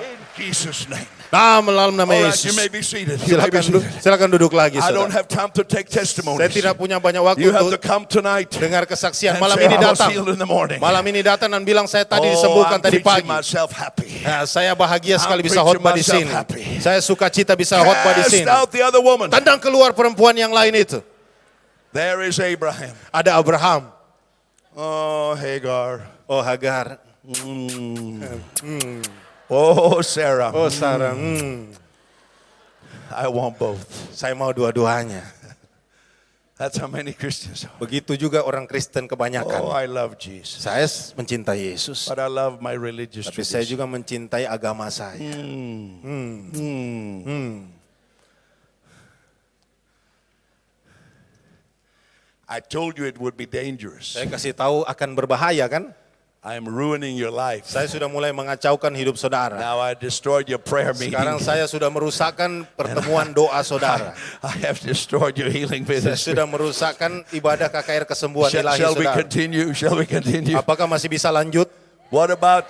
In Jesus' name. Dalam nama All right, Yesus. you may be seated. You may be seated. Silakan duduk lagi, I don't saudara. have time to take Saya testimonies. tidak punya banyak waktu You have to untuk come tonight dengar kesaksian. and Malam say, ini I was datang. healed in the morning. Malam ini datang dan bilang saya tadi Oh, disembuhkan I'm tadi preaching pagi. myself happy. Nah, saya bahagia sekali I'm bisa preaching khotbah di myself sini. happy. Saya suka cita bisa khotbah di Cast sini. out the other woman. Tendang keluar perempuan yang lain itu. There is Abraham. Ada Abraham. Oh, Hagar. Oh, Hagar. Oh, Sarah. Oh, Sarah. I want both. Saya mau dua-duanya. That's how many Christians are. Begitu juga orang Kristen Oh, kebanyakan. I love Jesus. Saya mencintai Yesus. But I love my religious Tapi saya tradition. juga mencintai agama saya. I told you it would be dangerous. Saya kasih tahu akan berbahaya kan? I am ruining your life. Saya sudah mulai mengacaukan hidup saudara. Now I destroyed your prayer meeting. Sekarang saya sudah merusakkan pertemuan doa saudara. I have destroyed your healing Saya ministry. sudah merusakkan ibadah KKR kesembuhan ilahi Shall we saudara. continue? Shall we continue? Apakah masih bisa lanjut? What about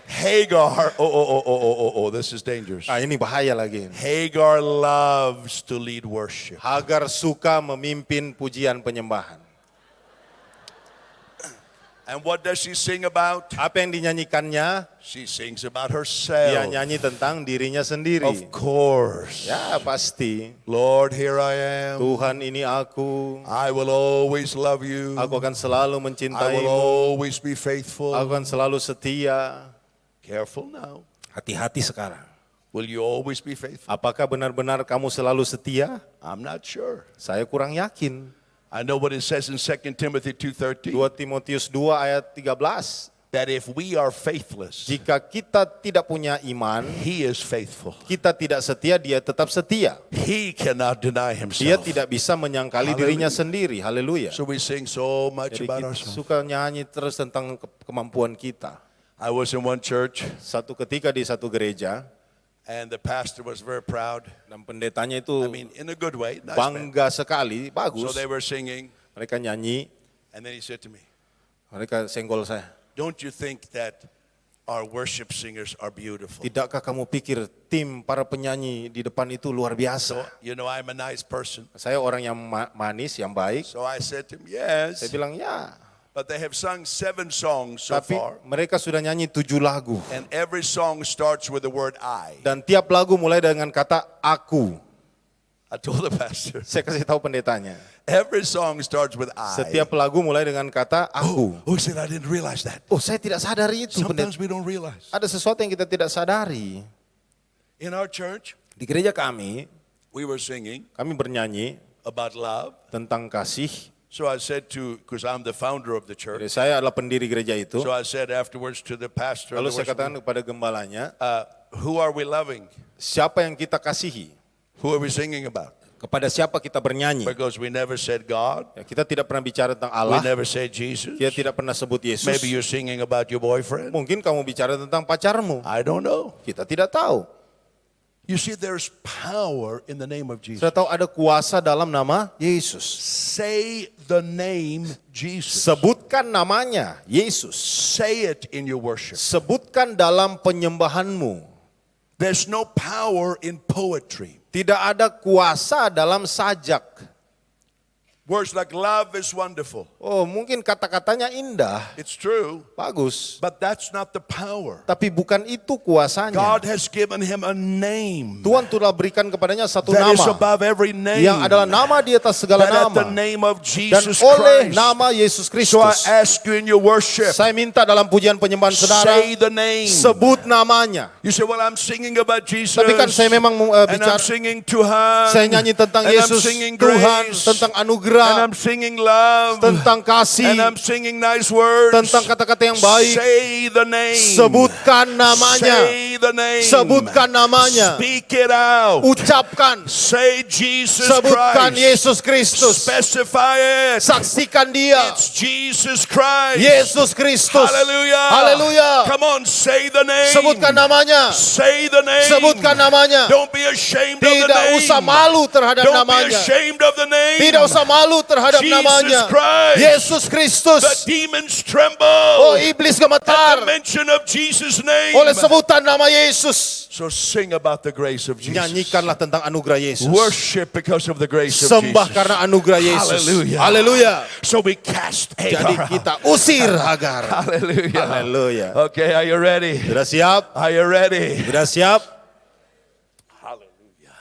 Hagar? Oh, this is dangerous. Ah, ini bahaya lagi. Hagar loves to lead worship. Hagar suka memimpin pujian penyembahan. And what does she sing about? Apa yang dinyanyikannya? She sings about Dia herself. nyanyi tentang dirinya sendiri. Of course. Ya pasti. Lord, here I am. Tuhan, ini aku. I will always love you. Aku akan selalu I will mencintaimu. always be faithful. Aku akan selalu setia. Careful now. Hati-hati sekarang. Will you always be faithful? Apakah benar-benar kamu selalu setia? I'm not sure. Saya kurang yakin. I know what it says in 2 Timothy 2:13. 2 Timotius 2 ayat 13. That if we are faithless, Jika kita tidak punya iman, He is faithful. kita tidak setia, dia tetap setia. He cannot deny Dia Himself. tidak bisa menyangkali Haleluya. dirinya sendiri. Haleluya. So we sing so much Jadi about kita ourselves. suka nyanyi terus tentang kemampuan kita. I was in one church Satu ketika di satu gereja, and the pastor was very proud. dan pendetanya itu I mean, in a good way. Nice man. bangga sekali, So bagus. they were singing, Mereka nyanyi, and then he said to me, mereka senggol saya. "Don't you think that our worship singers are beautiful?" Tidakkah kamu pikir tim para penyanyi di depan itu luar So, biasa? you know, I'm a nice person. Saya orang yang manis, yang baik. So I said to him, yes, Saya bilang ya, but they have sung 7 songs so tapi far, mereka sudah nyanyi 7 lagu. and every song starts with the word I. Dan tiap lagu mulai dengan kata aku. I told the pastor, Saya kasih tahu pendetanya. every song starts with I. Setiap lagu mulai dengan kata aku. Oh, he said, I didn't realize that. Oh, saya tidak sadari itu, pendeta. Sometimes we don't realize. Ada sesuatu yang kita tidak sadari. In our church, Di gereja kami we were singing bernyanyi about love. tentang kasih. So I said because I'm the founder of the Jadi church. saya adalah pendiri gereja itu. So I said afterwards to the pastor, Lalu and the saya katakan kepada gembalanya, who are we loving? siapa yang kita kasihi? Who are we singing about? Kepada siapa kita bernyanyi? Because we never said God. Ya, kita tidak pernah bicara tentang We Allah. never said Jesus. Kita tidak pernah sebut Yesus. Maybe you're singing about your boyfriend. Mungkin kamu bicara tentang pacarmu. I don't know. Kita tidak tahu. You see, there's power in the name of Jesus. Sudah tahu ada kuasa dalam nama Yesus. Say the name Jesus. Sebutkan namanya, Yesus. Say it in your worship. Sebutkan dalam penyembahanmu. There's no power in poetry. Tidak ada kuasa dalam sajak. Words like love is wonderful. Oh, mungkin kata-katanya indah, It's true, bagus. but that's not the power. Tapi bukan itu kuasanya. God has given him a name Tuhan telah berikan kepadanya satu that is nama. above every name. Yang adalah nama di atas segala That at the nama. name of Dan Jesus oleh Christ. nama Yesus So I Kristus. ask you in your worship, Saya minta dalam pujian penyembahan saudara, say the name. sebut namanya. You say, well, I'm singing about Jesus. Tapi kan saya memang And bicara, I'm singing Tuhan. saya nyanyi tentang And I'm Yesus, singing Tuhan, grace. tentang And anugerah, I'm singing love. tentang kasih, And I'm singing nice words. tentang kata-kata yang baik. Say the name. Sebutkan namanya. Say the name. Sebutkan namanya. Speak it out. Ucapkan. Say Jesus Sebutkan Christ. Yesus Kristus. Specify it. Saksikan dia. It's Jesus Christ. Yesus Kristus. Hallelujah. Haleluya. Come on, say the name. Sebutkan namanya. Say the name. Sebutkan namanya. Don't be ashamed of the Tidak name. usah malu terhadap Don't be namanya. ashamed of the name. Tidak usah malu terhadap Jesus namanya. Christ. Yesus Kristus. The demons tremble Oh, iblis at the gemetar mention of Jesus' name. oleh sebutan nama nama Yesus. So sing about the grace of Jesus. Nyanyikanlah tentang anugerah Yesus. Worship because of the grace of Sembah Jesus. karena anugerah Yesus. Hallelujah. Haleluya. So we cast Jadi Hagar out. kita usir Hagar. Hallelujah. Haleluya. Okay, are you ready? Sudah siap? Are you ready? Sudah siap? Hallelujah.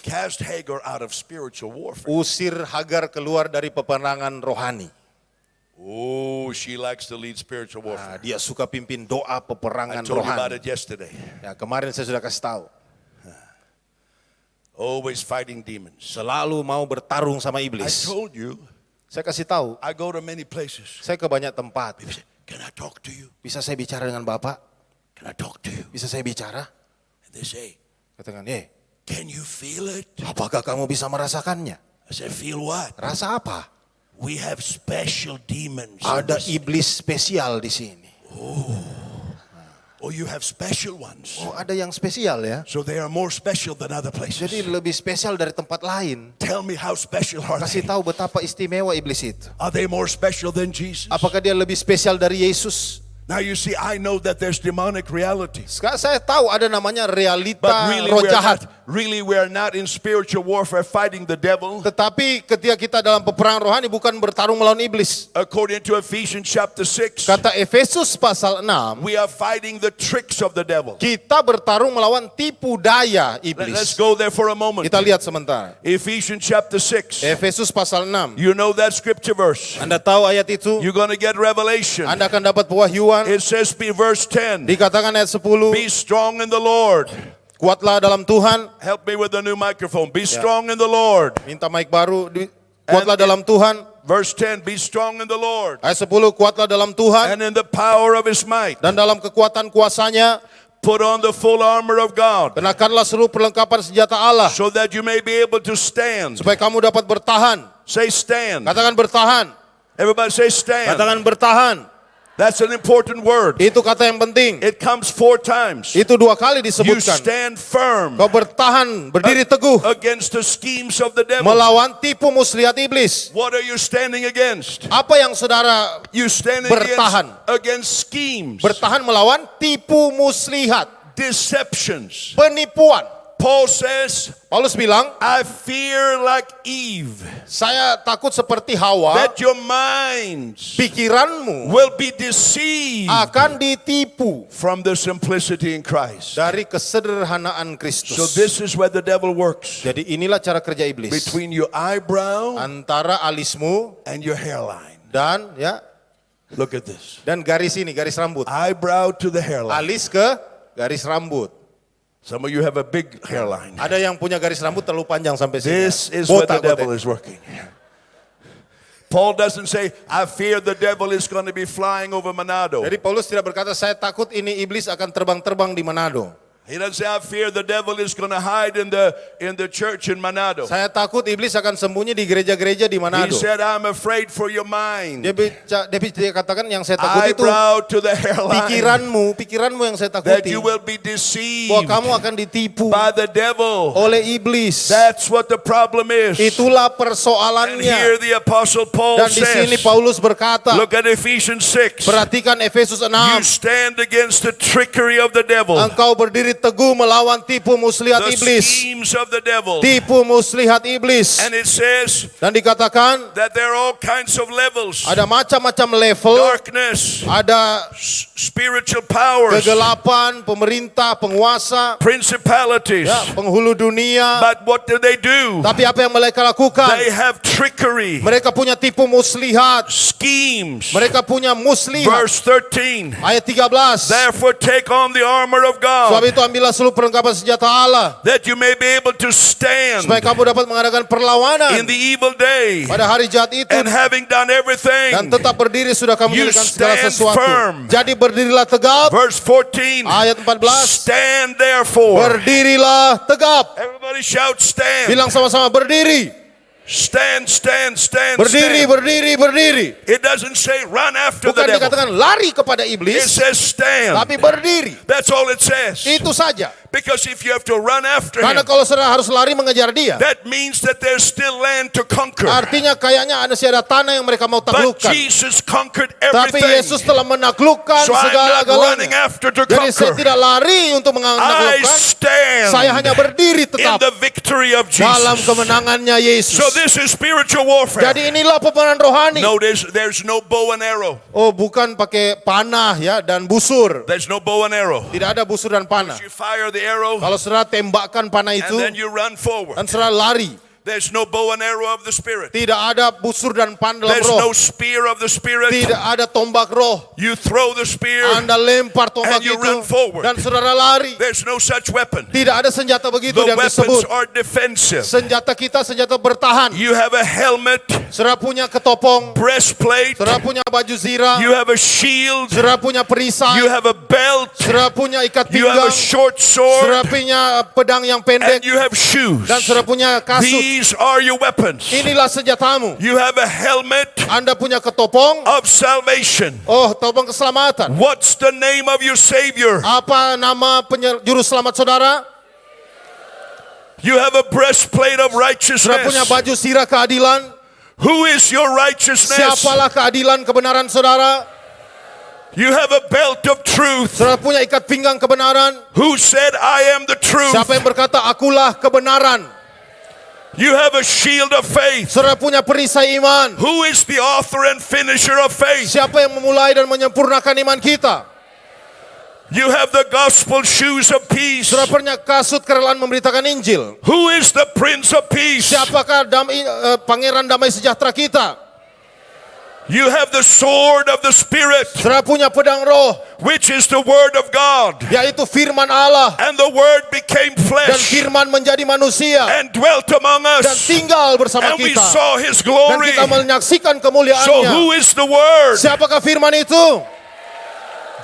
Cast Hagar out of spiritual warfare. Usir Hagar keluar dari peperangan rohani. Oh, she likes to lead spiritual Nah, warfare. dia suka pimpin doa I peperangan told you about rohani. it yesterday. Ya, kemarin saya sudah kasih tahu. Always fighting demons. Selalu mau bertarung sama I iblis. told you, Saya kasih tahu. I go to many places. Saya ke banyak tempat. People say, can I talk to you? Bisa saya bicara dengan Bapak? Can I talk to you? Bisa saya bicara? And they say, Katakan, can you feel it? apakah kamu bisa merasakannya? I said, feel what? Rasa apa? We have special demons. Ada iblis spesial di sini. Oh, you have special ones. Oh, ada yang spesial ya. So they are more special than other places. Jadi lebih spesial dari tempat lain. Tell me how special are Kasih they? tahu betapa istimewa iblis itu. Are they more special than Jesus? Apakah dia lebih spesial dari Yesus? Now you see, I know that there's demonic realities. Sekarang saya tahu ada namanya realita But really roh jahat. we are not in spiritual warfare fighting the devil. Tetapi ketika kita dalam peperangan rohani bukan bertarung melawan iblis. According to Ephesians chapter 6, Kata Efesus pasal 6, we are fighting the tricks of the devil. kita bertarung melawan tipu daya Let's iblis. go there for a moment. Kita lihat sebentar. Ephesians chapter 6. Efesus pasal 6. You know that scripture verse. Anda tahu ayat itu? You're going to get revelation. Anda akan dapat pewahyuan. It says, verse 10, Dikatakan ayat 10, be strong in the Lord. kuatlah dalam Tuhan. Help me with the new microphone. Be strong in the Lord. Minta mic baru. Kuatlah dalam Tuhan. Verse 10, be strong in the Lord. Ayat 10, kuatlah dalam Tuhan And in the power of his might. dan dalam kekuatan kuasanya. Put on the full armor of God. Kenakanlah seluruh perlengkapan senjata Allah So that you may be able to stand. supaya kamu dapat bertahan. Say stand. Katakan bertahan. Everybody say stand. Katakan bertahan. That's an important word. Itu kata yang penting. It comes 4 times. Itu 2 kali You disebutkan. stand firm Kau bertahan, berdiri teguh against the schemes of the devil. melawan tipu muslihat iblis. What are you standing against? Apa yang saudara You standing Bertahan. against schemes, bertahan melawan? Tipu muslihat, deceptions. penipuan. Paul says, Paulus bilang, I fear like Eve, saya takut seperti Hawa, that your minds pikiranmu will be deceived akan ditipu from the simplicity in Christ. dari kesederhanaan So Kristus. this is where the devil works. Jadi inilah cara kerja iblis. Between your eyebrow Antara alismu and your hairline. dan Look at this. dan garis ini, garis rambut. Eyebrow to the hairline. Alis ke garis rambut. Some of you have a big hairline. Ada yang punya garis rambut terlalu panjang sampai sini. This is where the Botak-botak. devil is working. Paul doesn't say, I fear the devil is going to be flying over Manado. Jadi Paulus tidak berkata, saya takut ini iblis akan terbang-terbang di Manado. He doesn't say, I fear the devil is going to hide in the church in Manado. Saya takut iblis akan sembunyi di gereja-gereja di He Manado. said, I'm afraid for your mind. Dia katakan yang saya takuti itu Eyebrow to the hairline. pikiranmu yang saya That takuti. you will be deceived Bahwa kamu akan ditipu by the devil. oleh iblis. That's what the problem is. Itulah And here persoalannya. the apostle Paul Dan di sini says, Paulus berkata, look at Ephesians 6. perhatikan Efesus 6. You stand against the trickery of the devil. Engkau berdiri teguh melawan tipu muslihat The iblis. schemes of the devil. Tipu muslihat iblis. And it says Dan dikatakan that there are all kinds of levels. ada macam-macam level, Darkness, ada spiritual powers, kegelapan, pemerintah, penguasa, principalities. penghulu dunia. But what do they do? Tapi apa yang mereka lakukan? They have trickery, Mereka punya tipu muslihat. schemes. Mereka punya muslihat. Verse 13. Ayat 13. Therefore take on the armor of Sebab God, itu ambillah seluruh perlengkapan senjata Allah, that you may be able to stand supaya kamu dapat mengadakan perlawanan in the evil day. pada hari jahat itu, And having done dan everything, tetap berdiri sudah kamu you menjalankan segala stand sesuatu. firm. Jadi berdirilah tegap. verse 14. Ayat 14. Stand therefore. Berdirilah tegap. Everybody shout stand. Bilang sama-sama, berdiri. Stand, stand, stand, Berdiri, stand. berdiri, berdiri. It doesn't say run after the Bukan devil. dikatakan lari kepada It iblis, says stand. tapi berdiri. That's all it says. Itu saja. Because if you have to run after Karena him, kalau saudara harus lari mengejar dia, that means that there's still land to conquer. artinya kayaknya masih ada tanah yang mereka mau But taklukkan. Jesus conquered Tapi everything. Yesus telah menaklukkan So I'm not running segala-galanya. after to Jadi saya conquer. tidak lari untuk I menaklukkan. stand Saya hanya berdiri in tetap the victory of dalam Jesus. kemenangannya Yesus. So this is spiritual warfare. Jadi inilah peperangan rohani. No, there's no bow and arrow. Oh, bukan pakai panah ya dan busur. There's no bow and arrow. Tidak ada busur dan panah. You fire the arrow Kalau saudara tembakkan panah and itu then you run forward. dan saudara lari, There's no bow and arrow of the Spirit. tidak ada busur dan panah dalam There's roh. no spear of the Spirit. Tidak ada tombak roh. You throw the spear. Anda lempar tombak And you itu run forward. dan saudara lari. There's no such weapon. Tidak ada senjata begitu The yang weapons disebut. are defensive. Senjata kita senjata bertahan. You have a helmet, Saudara punya ketopong, breastplate. saudara punya baju zirah, You have a shield. saudara punya perisai, You have a belt. saudara punya ikat You have a pinggang, short saudara sword. punya pedang yang And pendek, you have shoes. dan saudara punya kasut. These are your weapons. Inilah senjatamu. You have a helmet Anda punya ketopong, of salvation. oh topong keselamatan. What's the name of your Savior? Apa nama juru selamat saudara? You have a breastplate of Saudara punya righteousness. baju sirah keadilan. Who is your righteousness? Siapalah keadilan kebenaran saudara? You have a belt of truth. Saudara punya ikat pinggang kebenaran. Who said, I am the truth? Siapa yang berkata akulah kebenaran? You have a shield of faith. Saudara punya perisai iman. Who is the author and finisher of faith? Siapa yang memulai dan menyempurnakan iman kita? You have the gospel shoes of peace. Saudara punya kasut kerelaan memberitakan Injil. Who is the Prince of Peace? Siapakah pangeran damai sejahtera kita? You have the sword of the Spirit, Saudara punya pedang roh, which is the word of God. yaitu firman Allah. And the word became Dan flesh firman menjadi manusia and dwelt among dan us. tinggal bersama And we kita. saw his Dan glory. kita menyaksikan So kemuliaannya. who is the word? Siapakah firman itu?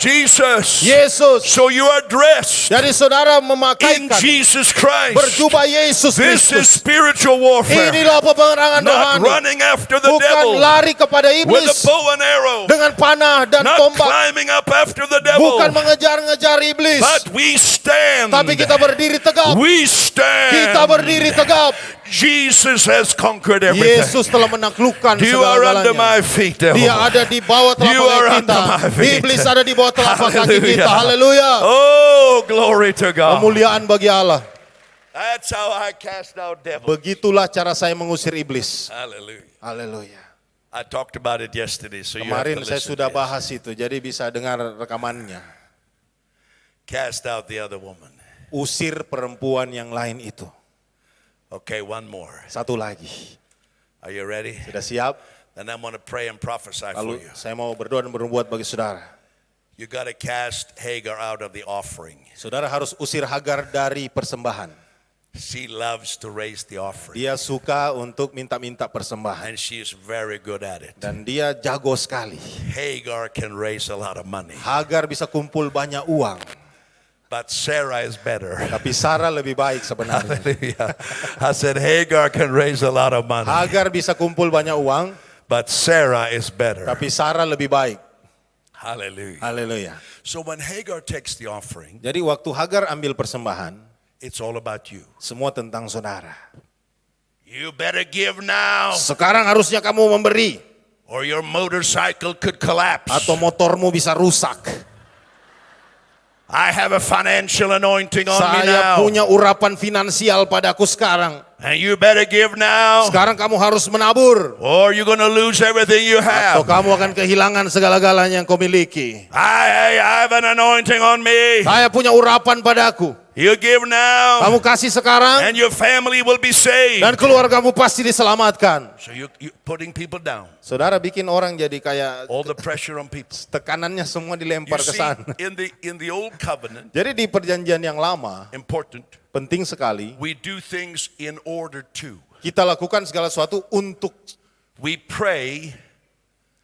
Jesus. Yesus. So you are dressed Jadi saudara in memakaikan Jesus Christ. berjubah Yesus This is Kristus. spiritual warfare. Inilah peperangan Not rohani. running after the Bukan devil lari kepada with a iblis bow and arrow. dengan panah dan Not tombak. climbing up after the devil. Bukan mengejar-ngejar iblis. But we stand. Tapi kita berdiri tegap. We stand. Kita berdiri tegap. Jesus has conquered everything. Yesus telah menaklukkan You are under segala-galanya. my feet, devil. Dia ada di bawah You are telapak kaki under my kita. feet. Iblis ada di bawah telapak kaki Hallelujah. kita. Haleluya. Oh, glory to God. Kemuliaan bagi Allah. That's how I cast out devils. Begitulah cara saya mengusir iblis. Hallelujah. Haleluya. I talked about it yesterday, so you have to Kemarin saya listen sudah to it. bahas itu, jadi bisa dengar rekamannya. Cast out the other woman. Usir perempuan yang lain itu. Okay, one more. Satu lagi. Are you ready? Sudah siap? Then I'm going to pray and prophesy for Lalu you. saya mau berdoa dan bernubuat bagi saudara. You got to cast Hagar out of the offering. Saudara harus usir Hagar dari persembahan. She loves to raise the offering, Dia suka untuk minta-minta persembahan. and she is very good at it. Dan dia jago sekali. Hagar can raise a lot of money, Hagar bisa kumpul banyak uang. but Sarah is better. Tapi Sarah lebih baik sebenarnya. Hallelujah. I said Hagar can raise a lot of money, Hagar bisa kumpul banyak uang, but Sarah is better. tapi Sarah lebih baik. Hallelujah. Haleluya. So when Hagar takes the offering, Jadi waktu Hagar ambil persembahan, it's all about you. semua tentang saudara. You better give now, Sekarang harusnya kamu memberi, or your motorcycle could collapse. atau motormu bisa rusak. I have a financial anointing on me Saya now, punya urapan finansial padaku sekarang. and you better give now, Sekarang kamu harus menabur, or you're going to lose everything you atau have. kamu akan kehilangan segala-galanya yang kau miliki. I have an anointing on me. Saya punya urapan padaku. You give now, Kamu kasih sekarang, and your family will be saved. dan keluargamu pasti diselamatkan. So you're putting people down. Saudara bikin orang jadi kayak All the pressure on people. tekanannya semua You dilempar ke see, sana. in the old covenant, Jadi di perjanjian yang lama, important, penting sekali we do things in order to. kita lakukan segala sesuatu untuk We pray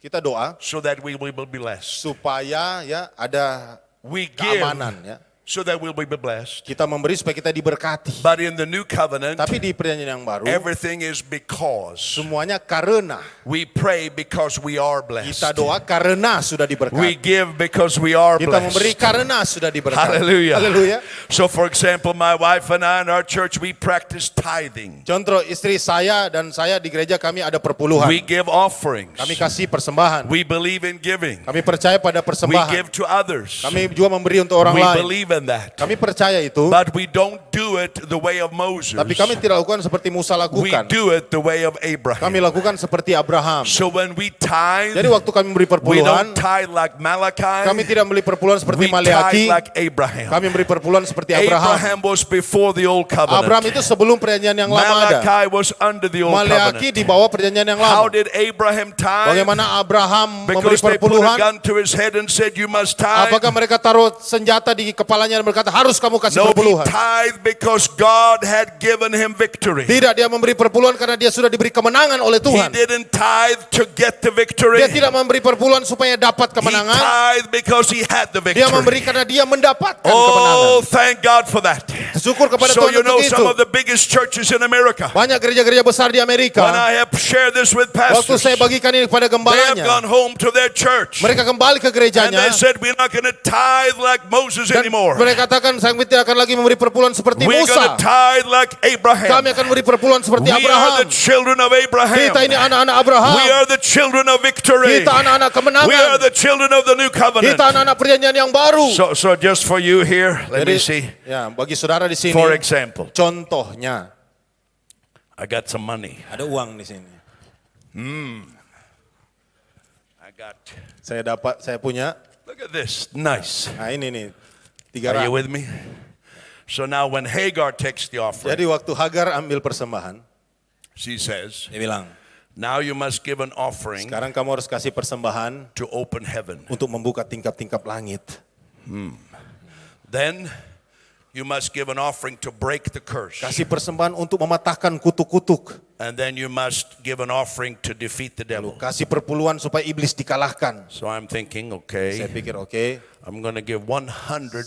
kita doa so that we will be blessed. supaya ya ada We give keamanan ya. so that we'll be blessed. Kita memberi supaya kita diberkati. But in the new covenant, Tapi di perjanjian yang baru, everything is because. semuanya karena. We pray because we are Kita blessed. doa karena sudah We diberkati. give because we are Kita memberi blessed. karena sudah diberkati. Hallelujah. Haleluya. So for example, my wife and I in our church, we practice tithing. Contoh istri saya dan saya di gereja kami ada perpuluhan. We give offerings. Kami kasih persembahan. We believe in giving. Kami percaya pada We persembahan. give to others. Kami juga memberi untuk orang We lain. believe in that. Kami percaya itu. But we don't do it the way of Moses. Tapi kami tidak lakukan seperti Musa We lakukan. do it the way of Kami Abraham. lakukan seperti Abraham. So when we tithe, Jadi waktu kami memberi we perpuluhan, don't tithe like Malachi. kami tidak memberi perpuluhan seperti We tithe Maleaki. like Abraham. Kami memberi perpuluhan seperti Abraham. Abraham was before the old Abraham covenant. itu sebelum perjanjian yang lama ada. Malachi was under the old Maleaki covenant. di bawah perjanjian yang How lama. did Abraham tithe? Bagaimana Abraham memberi Because they put a perpuluhan? gun to his head and said, you must tithe. Apakah mereka taruh senjata di kepalanya dan berkata harus kamu kasih No, he perpuluhan? tithed because God had given him victory. Tidak, dia memberi perpuluhan karena dia sudah diberi kemenangan oleh He Tuhan. didn't tithe to get the victory. Dia tidak memberi perpuluhan supaya dapat He kemenangan. tithed because he had the Dia memberi victory. karena dia mendapatkan Oh, kemenangan. thank God for that. Syukur kepada So Tuhan you know untuk itu. some of the biggest churches in America. Banyak gereja-gereja besar di When Amerika, I have shared this with waktu pastors, saya bagikan ini kepada they have gembalanya, gone home to their church. mereka kembali ke And gerejanya they said, we're not going to tithe like Moses dan anymore. mereka katakan kami tidak akan lagi memberi perpuluhan seperti We're going Musa. to tithe like Abraham. Kami akan memberi perpuluhan seperti We are Abraham. the children of Abraham. Kita ini anak-anak Abraham. We are the children of victory. Kita anak-anak We kemenangan. are the children of the new covenant. Kita anak-anak perjanjian yang baru. So just for you here, let me see. ya, bagi saudara di sini, For example, contohnya I got some money. ada uang di sini. Saya punya. Look at this. Nice. Nah ini nih, Are you 300. with me? So now when Hagar takes the offering, Jadi waktu Hagar ambil persembahan, she says, dia bilang, now you must give an offering sekarang kamu harus kasih persembahan to open heaven. untuk membuka tingkap-tingkap langit. Then you must give an offering to break the curse. Kasih persembahan untuk mematahkan kutuk-kutuk. And then you must give an offering to defeat the devil. Kasih perpuluhan supaya iblis dikalahkan. So I'm thinking, Saya okay, pikir oke, I'm going to give 100,000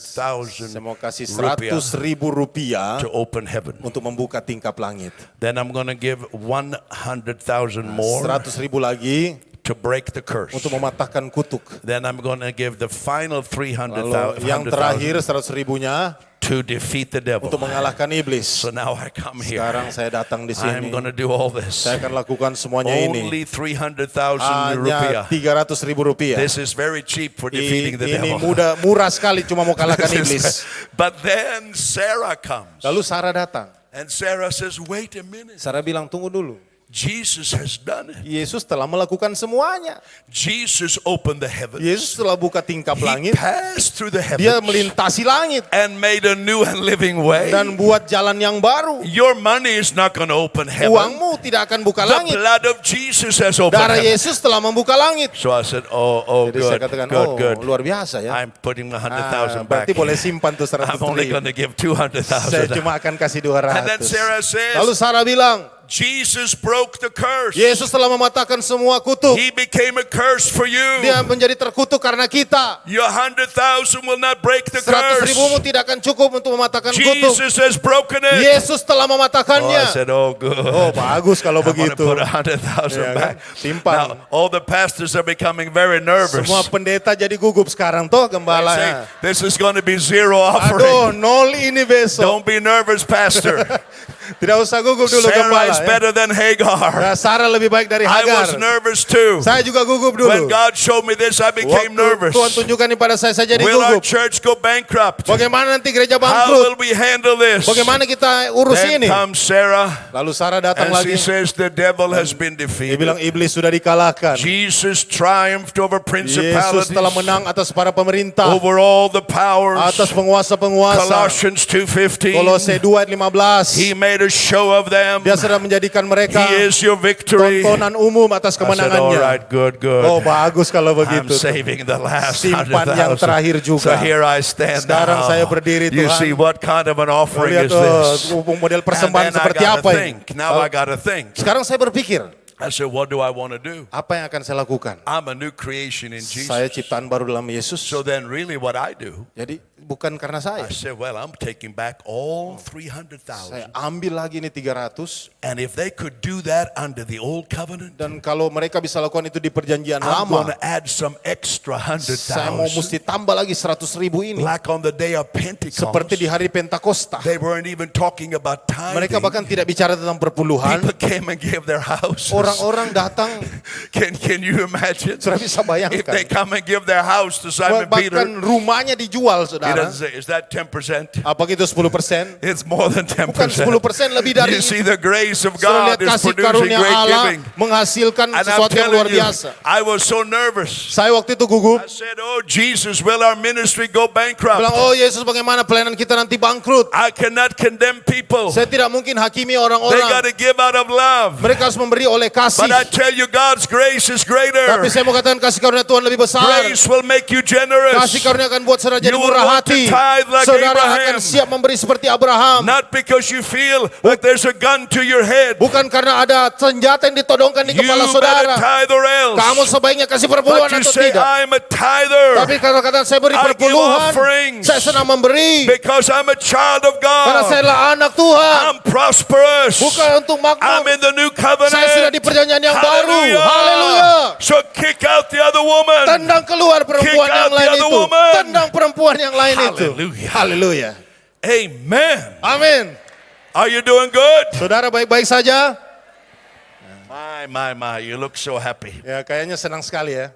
saya mau kasih rupiah 100.000 rupiah to open heaven. untuk membuka tingkap langit. Then I'm going to give 100,000 more 100.000 lagi to break the curse. untuk mematahkan kutuk. Then I'm going to give the final Lalu yang 300,000 terakhir 100.000-nya to defeat the devil. untuk mengalahkan iblis. So now I come here. Sekarang saya datang di I'm sini. going to do all this. Saya akan lakukan semuanya ini. Only 300,000 Hanya rupiah. 300.000 rupiah. This is very cheap for defeating the Ini devil. murah sekali cuma mau kalahkan iblis. But then Sarah comes. Lalu Sarah datang. And Sarah says, wait a minute. Sarah bilang, tunggu dulu. Jesus has done it. Yesus telah melakukan semuanya. Jesus opened the heavens. Yesus telah buka tingkap He langit. passed through the Dia heavens melintasi langit and made a new and living way. dan buat jalan yang baru. Your money is not going to open heaven. Uangmu tidak akan buka The langit. blood of Jesus has opened Darah heaven. Yesus telah membuka langit. So I said, oh, Jadi saya good, katakan, good. luar biasa ya. I'm putting 100,000 back. Berarti boleh simpan tuh I'm only 100.000. going to give Saya 200,000. cuma akan kasih And then 200. Sarah says, Lalu Sarah bilang, Jesus broke the curse. Yesus telah mematahkan semua kutuk. He became a curse for you. Dia menjadi terkutuk karena kita. Your 100,000 will not break the 100.000-mu curse. tidak akan cukup untuk mematahkan kutuk. Jesus has broken it. Yesus telah Oh, I mematahkannya. said, oh, good. Oh, bagus kalau I want to begitu. put 100,000 Ya kan? back. Simpan. Now, all the pastors are becoming very nervous. Semua pendeta jadi gugup sekarang toh They gembala. say, this is going to be zero offering. Aduh, nol ini besok. Don't be nervous, pastor. Tidak usah gugup dulu Sarah gembala. is Ya. better than Hagar. Nah, Sarah lebih baik dari I was Hagar. nervous too. Saya juga gugup When dulu. God showed me this, I became Waktu nervous. Tuhan tunjukkan ini pada saya jadi Will our gugup. church go bankrupt? Bagaimana nanti gereja How bangkrut? will we handle this? Bagaimana kita urus Then ini? comes Sarah, Lalu Sarah datang and she lagi. says the devil has been Dia defeated. bilang iblis sudah dikalahkan. Jesus triumphed over Yesus principalities, telah menang atas para pemerintah, over all the powers. atas penguasa-penguasa. Colossians 2:15. Kolose 2 ayat 15. He made a show of them. Dia sudah menjadikan mereka He is your victory. tontonan umum atas I said, all kemenangannya. right, good. Oh, bagus kalau I'm begitu. saving the last Simpan yang 100,000. terakhir juga. So here I stand Sekarang now. saya berdiri, You Tuhan. see what kind of an offering Lihat is this? model And persembahan then I seperti gotta apa ini. think. Now I got to think. Sekarang saya berpikir, I said, what do I want to do? apa yang akan saya lakukan? I'm a new creation in Saya Jesus. ciptaan baru dalam Yesus. So then really what I do Jadi bukan karena I saya. said, well, I'm taking back all Saya 300,000. ambil lagi nih 300. And if they could do that under the old covenant, Dan kalau mereka bisa lakukan itu di perjanjian I'm going lama, to add some extra saya mau 100,000. mesti tambah lagi 100.000 ini. Like on the day of Pentecost, Seperti di hari Pentakosta. they weren't even talking about Mereka tithing. bahkan tidak bicara tentang perpuluhan. People came and gave their houses. Orang-orang datang, Can you imagine? sudah bisa If they bayangkan. come and give their house to Simon Peter, Bahkan rumahnya dijual, he saudara. doesn't say, is that 10%? Apa gitu 10%? It's more than 10%. Bukan 10%, lebih dari You see, the grace of Saudara God lihat is kasih producing karunia great Allah giving. menghasilkan And I'm sesuatu yang luar telling you, biasa. I was so nervous. Saya waktu itu gugup, I said, oh, Jesus, will our ministry go bankrupt? bilang, oh Yesus bagaimana pelayanan kita nanti bangkrut. I cannot condemn people. Saya tidak mungkin hakimi They got orang-orang. to give out of love. Mereka harus memberi oleh kasih. But I tell you, God's grace is Tapi greater. saya mau katakan kasih karunia Tuhan lebih besar. Grace will make you generous. Kasih karunia akan buat saudara jadi You will murah want to hati. tithe like Saudara Abraham. akan siap memberi seperti Abraham. Not because you feel like there's a gun to your head. Bukan karena ada senjata yang ditodongkan di You kepala better saudara. tithe or Kamu else. sebaiknya kasih perpuluhan But you atau say, tidak. I'm a tither Tapi kalau kata saya beri I give perpuluhan, offerings. saya senang memberi. because I'm a child of Karena saya God. adalah anak Tuhan. I'm prosperous. Bukan untuk I'm makmur. in the new Saya sudah di covenant. perjanjian yang baru. Hallelujah. Haleluya. So kick out the other woman. Tendang keluar perempuan Kick yang out the lain other itu. woman. Tendang perempuan yang lain itu. Hallelujah. Haleluya. Amen. Amin. Are you doing good? Saudara baik-baik saja? My, you look so happy. Ya kayaknya senang sekali ya.